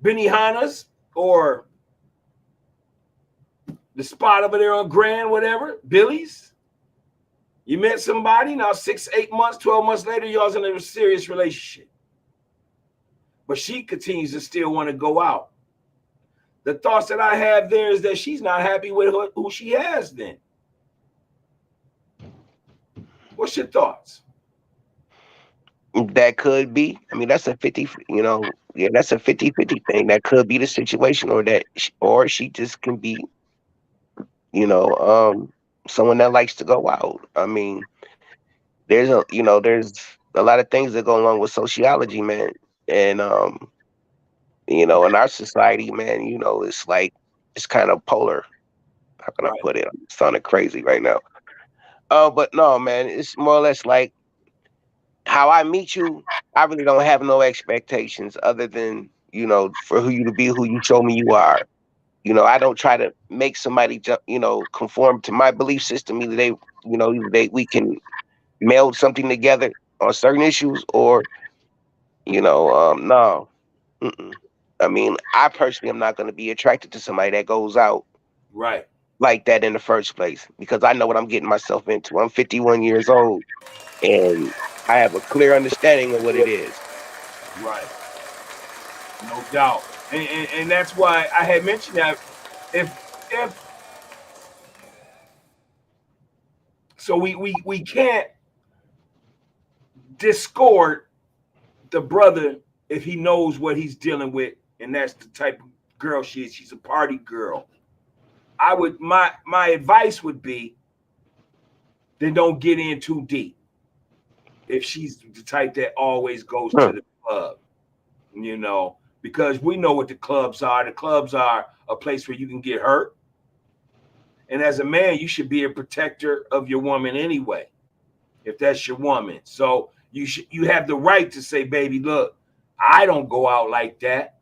Benihana's or the spot over there on Grand, whatever, Billy's. You met somebody, now 6, 8 months, 12 months later, y'all's in a serious relationship. But she continues to still want to go out. The thoughts that I have there is that she's not happy with who she has then. What's your thoughts? That could be. I mean, that's a 50, yeah, that's a 50-50 thing. That could be the situation, or she just can be, you know, someone that likes to go out. I mean, there's a lot of things that go along with sociology, man. And, in our society, man, it's like, it's kind of polar. How can I Right. put it? I'm sounding crazy right now. But no, man, it's more or less like how I meet you. I really don't have no expectations other than, for who you to be, who you show me you are. I don't try to make somebody, conform to my belief system. Either we can meld something together on certain issues, or, no. Mm-mm. I mean, I personally am not going to be attracted to somebody that goes out Right. like that in the first place, because I know what I'm getting myself into. I'm 51 years old, and I have a clear understanding of what it is. Right. No doubt. And that's why I had mentioned that if so we can't discord the brother if he knows what he's dealing with, and that's the type of girl she is. She's a party girl. I would my advice would be, then don't get in too deep. If she's the type that always goes to Huh. the club, because we know what the clubs are. The clubs are a place where you can get hurt. And as a man, you should be a protector of your woman anyway, if that's your woman. So you have the right to say, baby, look, I don't go out like that.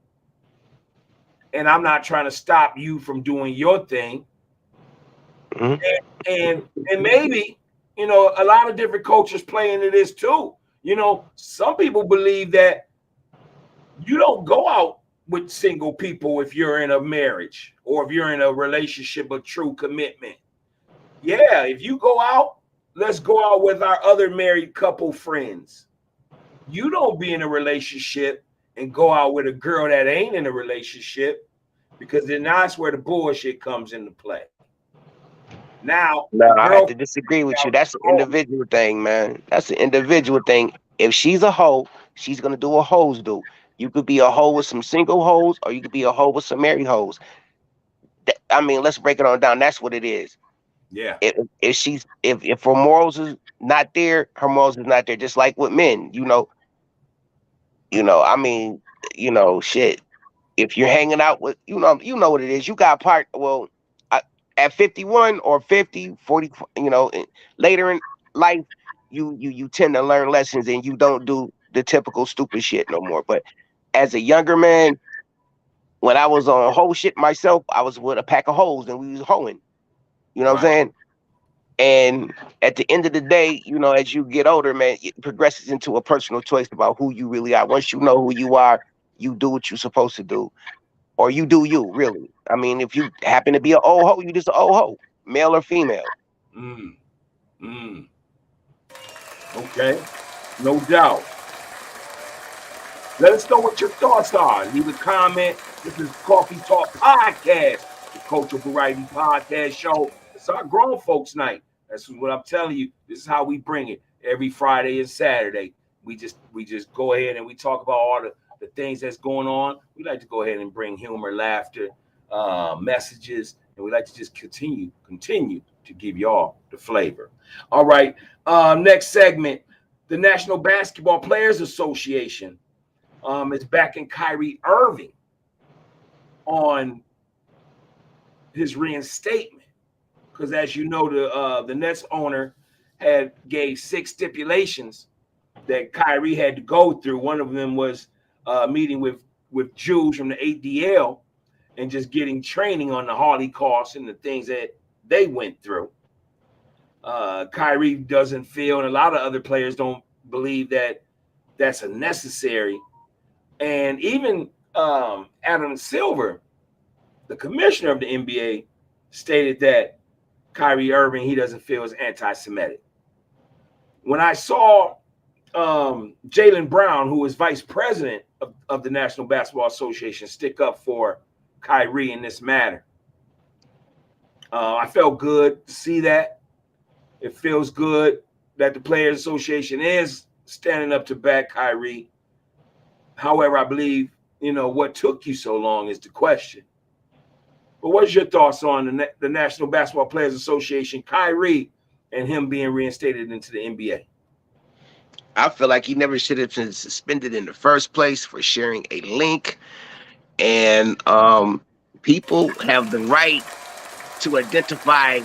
And I'm not trying to stop you from doing your thing. Mhm. And maybe, a lot of different cultures play into this too. Some people believe that you don't go out with single people if you're in a marriage or if you're in a relationship of true commitment. Yeah, if you go out, let's go out with our other married couple friends. You don't be in a relationship and go out with a girl that ain't in a relationship, because then that's where the bullshit comes into play. Now, No, the I girl have to disagree with you. That's an individual thing, man. That's an individual thing. If she's a hoe, she's gonna do what hoes do. You could be a hoe with some single hoes, or you could be a hoe with some married hoes. I mean, let's break it on down. That's what it is. yeah, If her morals is not there, her morals is not there. Just like with men, I mean, shit. If you're hanging out with, you know what it is. You got I, at 51 or 50, 40, later in life, you tend to learn lessons, and you don't do the typical stupid shit no more. But as a younger man, when I was on hoe shit myself, I was with a pack of hoes, and we was hoeing. You know what I'm right. saying? And at the end of the day, as you get older, man, it progresses into a personal choice about who you really are. Once you know who you are, you do what you're supposed to do, or you do you, really. I mean, if you happen to be an old hoe, you just an old hoe, male or female. Mm, mm, okay, no doubt. Let us know what your thoughts are. Leave a comment. This is Coffee Talk Podcast, the Cultural Variety Podcast Show. It's our grown folks night. That's what I'm telling you. This is how we bring it every Friday and Saturday. We just go ahead and we talk about all the things that's going on. We like to go ahead and bring humor, laughter, messages, and we like to just continue to give y'all the flavor. All right. Next segment, the National Basketball Players Association is backing Kyrie Irving on his reinstatement, because, as you know, the Nets owner gave 6 stipulations that Kyrie had to go through. One of them was meeting with Jews from the ADL and just getting training on the Holocaust and the things that they went through. Kyrie doesn't feel, and a lot of other players don't believe that that's a necessary. And even Adam Silver, the commissioner of the NBA, stated that Kyrie Irving, he doesn't feel is anti-Semitic. When I saw Jaylen Brown, who is vice president of the National Basketball Association, stick up for Kyrie in this matter, I felt good to see that. It feels good that the Players Association is standing up to back Kyrie. However, I believe, what took you so long is the question. But what's your thoughts on the National Basketball Players Association, Kyrie, and him being reinstated into the NBA? I feel like he never should have been suspended in the first place for sharing a link. And people have the right to identify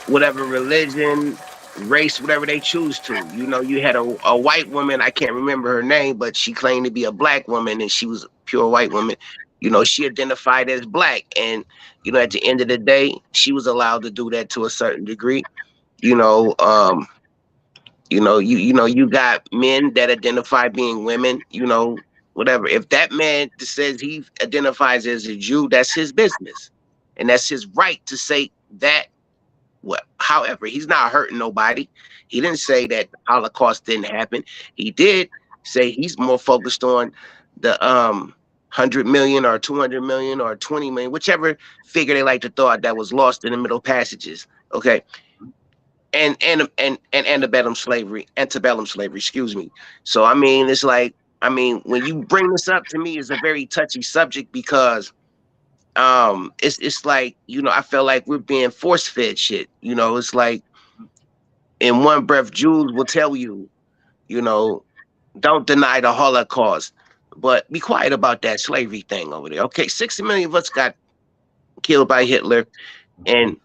whatever religion, race, whatever they choose to. You had a white woman, I can't remember her name, but she claimed to be a black woman, and she was a pure white woman. She identified as black, and at the end of the day, she was allowed to do that to a certain degree. You got men that identify being women, whatever. If that man says he identifies as a Jew, that's his business, and that's his right to say that. However, he's not hurting nobody. He didn't say that the Holocaust didn't happen. He did say he's more focused on the 100 million or 200 million or 20 million, whichever figure they like to throw out that was lost in the Middle Passages. Okay. And antebellum slavery, excuse me. So it's like, when you bring this up, to me, it's a very touchy subject, because it's like, I feel like we're being force fed shit. It's like, in one breath, Jews will tell you, don't deny the Holocaust, but be quiet about that slavery thing over there. Okay, 60 million of us got killed by Hitler, and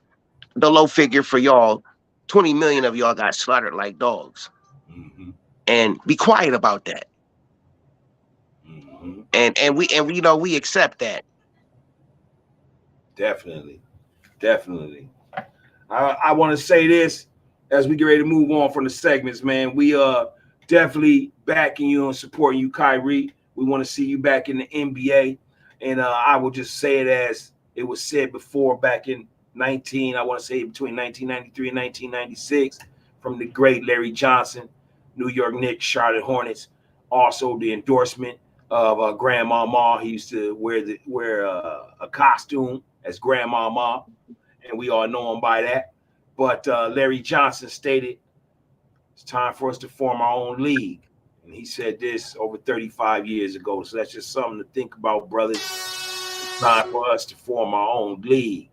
the low figure for y'all, 20 million of y'all got slaughtered like dogs. Mm-hmm. And be quiet about that. Mm-hmm. And we accept that. Definitely. I want to say this as we get ready to move on from the segments, man. We are definitely backing you and supporting you, Kyrie. We want to see you back in the NBA. And I will just say it as it was said before, back in I want to say between 1993 and 1996, from the great Larry Johnson, New York Knicks, Charlotte Hornets. Also the endorsement of Grandmama. He used to wear a costume as Grandmama, and we all know him by that. But Larry Johnson stated, it's time for us to form our own league. And he said this over 35 years ago. So that's just something to think about, brothers. It's time for us to form our own league.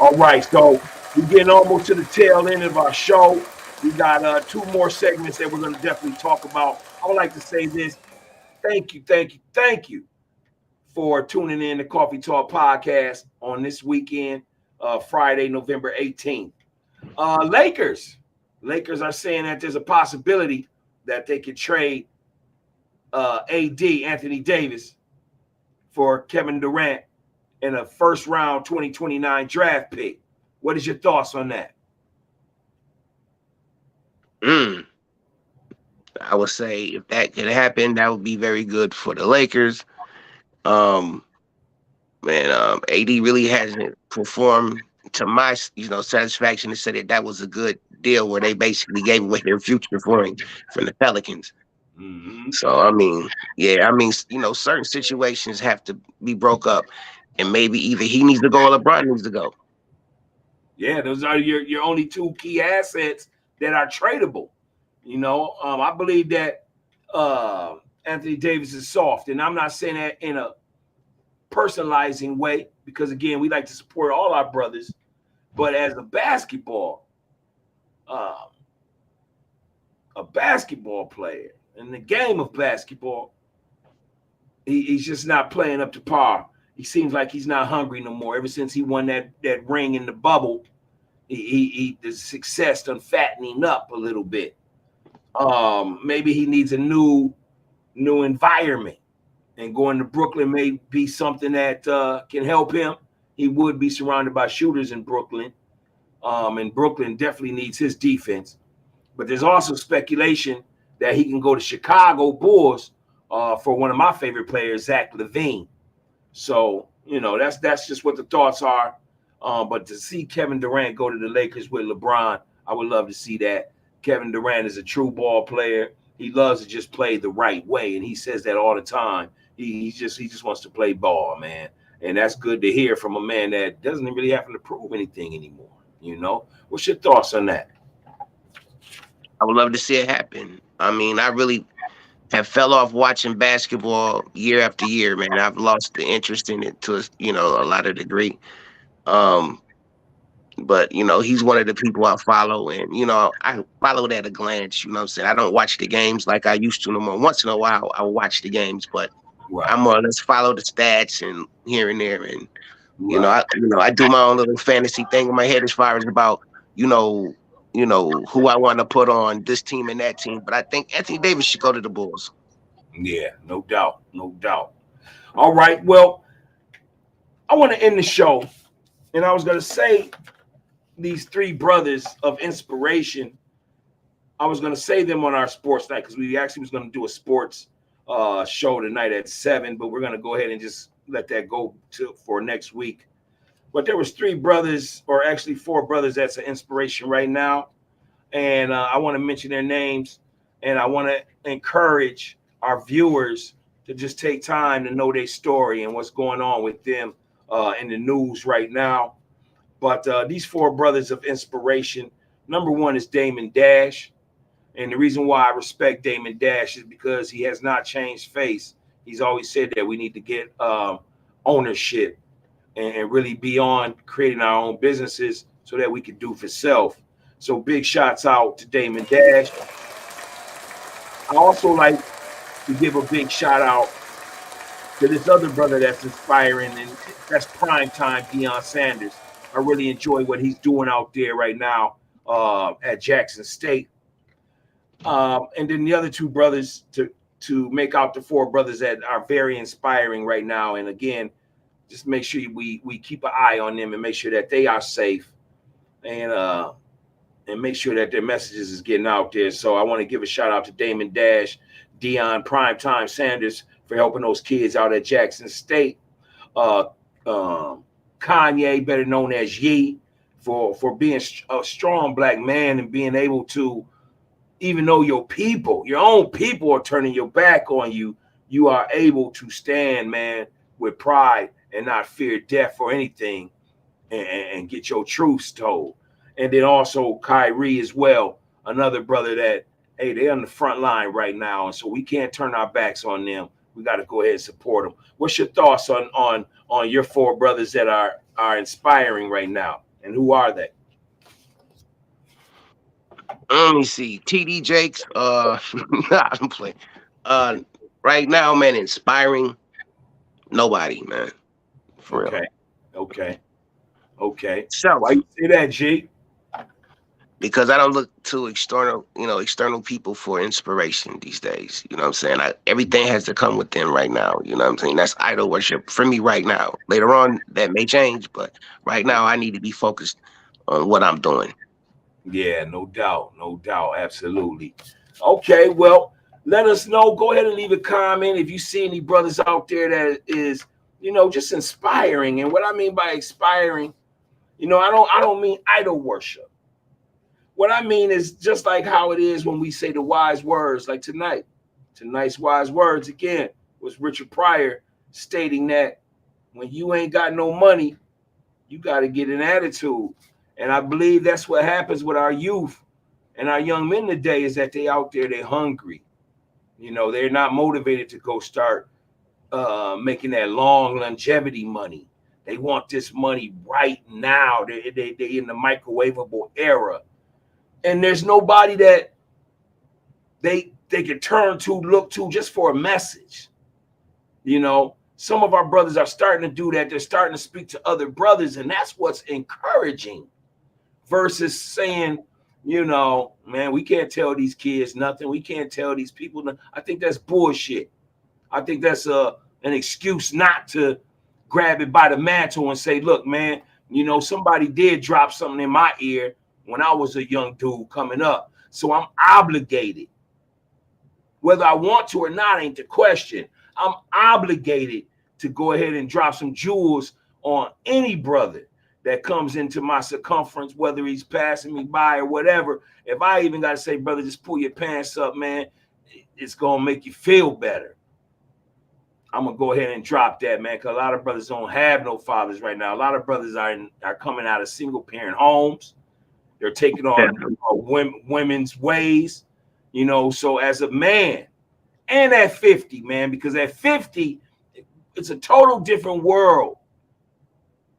All right, so we're getting almost to the tail end of our show. We got 2 more segments that we're going to definitely talk about. I would like to say this. Thank you for tuning in to Coffee Talk Podcast on this weekend, Friday, November 18th. Lakers are saying that there's a possibility that they could trade AD, Anthony Davis, for Kevin Durant in a first round 2029 draft pick. What is your thoughts on that? I would say if that could happen, that would be very good for the Lakers. AD really hasn't performed to my satisfaction to say that was a good deal, where they basically gave away their future for him from the Pelicans. Mm-hmm. So certain situations have to be broke up, and maybe either he needs to go or LeBron needs to go. Yeah, those are your only 2 key assets that are tradable. I believe that Anthony Davis is soft, and I'm not saying that in a personalizing way, because again, we like to support all our brothers. But as a basketball player in the game of basketball, he's just not playing up to par. He seems like he's not hungry no more. Ever since he won that ring in the bubble, the success done fattening up a little bit. Maybe he needs a new environment, and going to Brooklyn may be something that can help him. He would be surrounded by shooters in Brooklyn, and Brooklyn definitely needs his defense. But there's also speculation that he can go to Chicago Bulls for one of my favorite players, Zach LaVine. So, that's just what the thoughts are. But to see Kevin Durant go to the Lakers with LeBron, I would love to see that. Kevin Durant is a true ball player. He loves to just play the right way, and he says that all the time. He just wants to play ball, man. And that's good to hear from a man that doesn't really have to prove anything anymore. What's your thoughts on that? I would love to see it happen. I mean, I really have fell off watching basketball year after year, man. I've lost the interest in it to a lot of degree. Um, but he's one of the people I follow, and I follow it at a glance. You know what I'm saying? I don't watch the games like I used to no more. Once in a while, I watch the games, but I Right, more or less follow the stats and here and there, and right. I do my own little fantasy thing in my head as far as about you know who I want to put on this team and that team. But I think Anthony Davis should go to the Bulls. Yeah, no doubt, no doubt. All right, well, I want to end the show, and I was going to say these three brothers of inspiration. I was going to say them on our sports night because we actually was going to do a sports show tonight at 7, but we're going to go ahead and just let that go for next week. But there was three brothers, or actually four brothers, that's an inspiration right now, and I want to mention their names, and I want to encourage our viewers to just take time to know their story and what's going on with them in the news right now. But these four brothers of inspiration, number one is Damon Dash. And the reason why I respect Damon Dash is because he has not changed face. He's always said that we need to get ownership and really be on creating our own businesses so that we can do for self. So big shots out to Damon Dash. I also like to give a big shout out to this other brother that's inspiring, and that's prime time Deion Sanders. I really enjoy what he's doing out there right now at Jackson State. And then the other two brothers to make out the four brothers that are very inspiring right now. And again, just make sure we keep an eye on them and make sure that they are safe, and make sure that their messages is getting out there. So I want to give a shout out to Damon Dash, Deion Primetime Sanders for helping those kids out at Jackson State. Kanye, better known as Ye, for being a strong black man and being able to, even though your own people are turning your back on you, you are able to stand, man, with pride and not fear death or anything, and get your truths told. And then also Kyrie as well, another brother that, hey, they're on the front line right now, and so we can't turn our backs on them. We got to go ahead and support them. What's your thoughts on your four brothers that are inspiring right now, and who are they? Let me see. TD Jakes. Nah, I'm playing. Uh, right now, man, inspiring nobody, man, for real. Okay, okay, okay. Self, Why you say that, G? because I don't look to external people for inspiration these days. You know what I'm saying? Everything has to come within right now. You know what I'm saying? That's idol worship for me right now. Later on, that may change, but right now, I need to be focused on what I'm doing. Yeah, no doubt, absolutely. Okay, well, let us know. Go ahead and leave a comment if you see any brothers out there that is, just inspiring. And what I mean by inspiring, I don't mean idol worship. What I mean is just like how it is when we say the wise words, like tonight. Tonight's wise words again was Richard Pryor stating that when you ain't got no money, you got to get an attitude. And I believe that's what happens with our youth and our young men today, is that they out there, they're hungry. They're not motivated to go start making that long longevity money. They want this money right now. They in the microwavable era. And there's nobody that they can turn to, look to just for a message. Some of our brothers are starting to do that. They're starting to speak to other brothers, and that's what's encouraging, versus saying, man, we can't tell these kids nothing. We can't tell these people nothing. I think that's bullshit. I think that's an excuse not to grab it by the mantle and say, look, man, somebody did drop something in my ear when I was a young dude coming up. So I'm obligated Whether I want to or not ain't the question. I'm obligated to go ahead and drop some jewels on any brother that comes into my circumference, whether he's passing me by or whatever. If I even got to say, brother, just pull your pants up, man, it's going to make you feel better. I'm going to go ahead and drop that, man, because a lot of brothers don't have no fathers right now. A lot of brothers are coming out of single-parent homes. They're taking on women's ways, you know. So as a man, and at 50, man, because at 50, it's a total different world.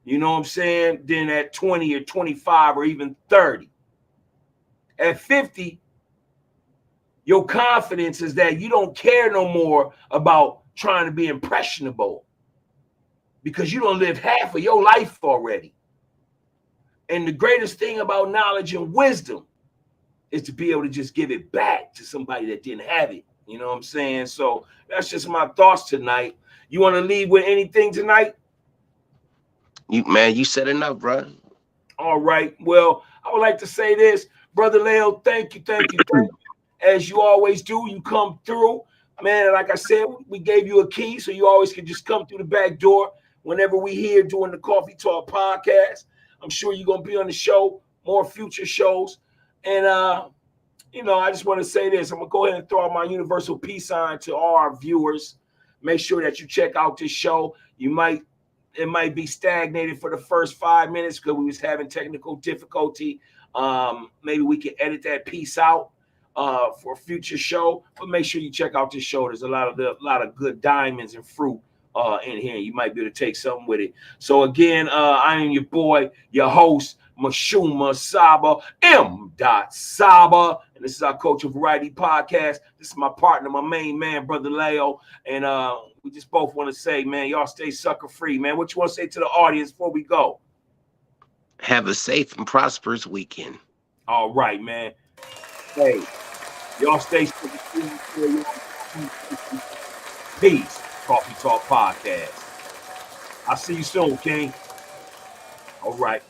You know what I'm saying? Than at 20 or 25 or even 30. At 50, your confidence is that you don't care no more about trying to be impressionable because you don't live half of your life already. And the greatest thing about knowledge and wisdom is to be able to just give it back to somebody that didn't have it. You know what I'm saying? So that's just my thoughts tonight. You want to leave with anything tonight? You said enough, bro. All right. Well, I would like to say this, Brother Leo. Thank you. As you always do, you come through, man. Like I said, we gave you a key, so you always can just come through the back door whenever we here doing the Coffee Talk podcast. I'm sure you're gonna be on the show, more future shows, and you know, I just want to say this. I'm gonna go ahead and throw out my universal peace sign to all our viewers. Make sure that you check out this show. It might be stagnated for the first 5 minutes because we was having technical difficulty. Maybe we can edit that piece out for a future show. But make sure you check out this show. There's a lot of good diamonds and fruit in here. You might be able to take something with it. So again, I am your boy, your host, MISHUMA SABA, M.SABA. And this is our Culture Variety Podcast. This is my partner, my main man, Brother Leo. And we just both want to say, man, y'all stay sucker free, man. What you want to say to the audience before we go? Have a safe and prosperous weekend. All right, man. Hey, y'all stay sucker free. Peace. Coffee Talk Podcast. I'll see you soon, King. All right.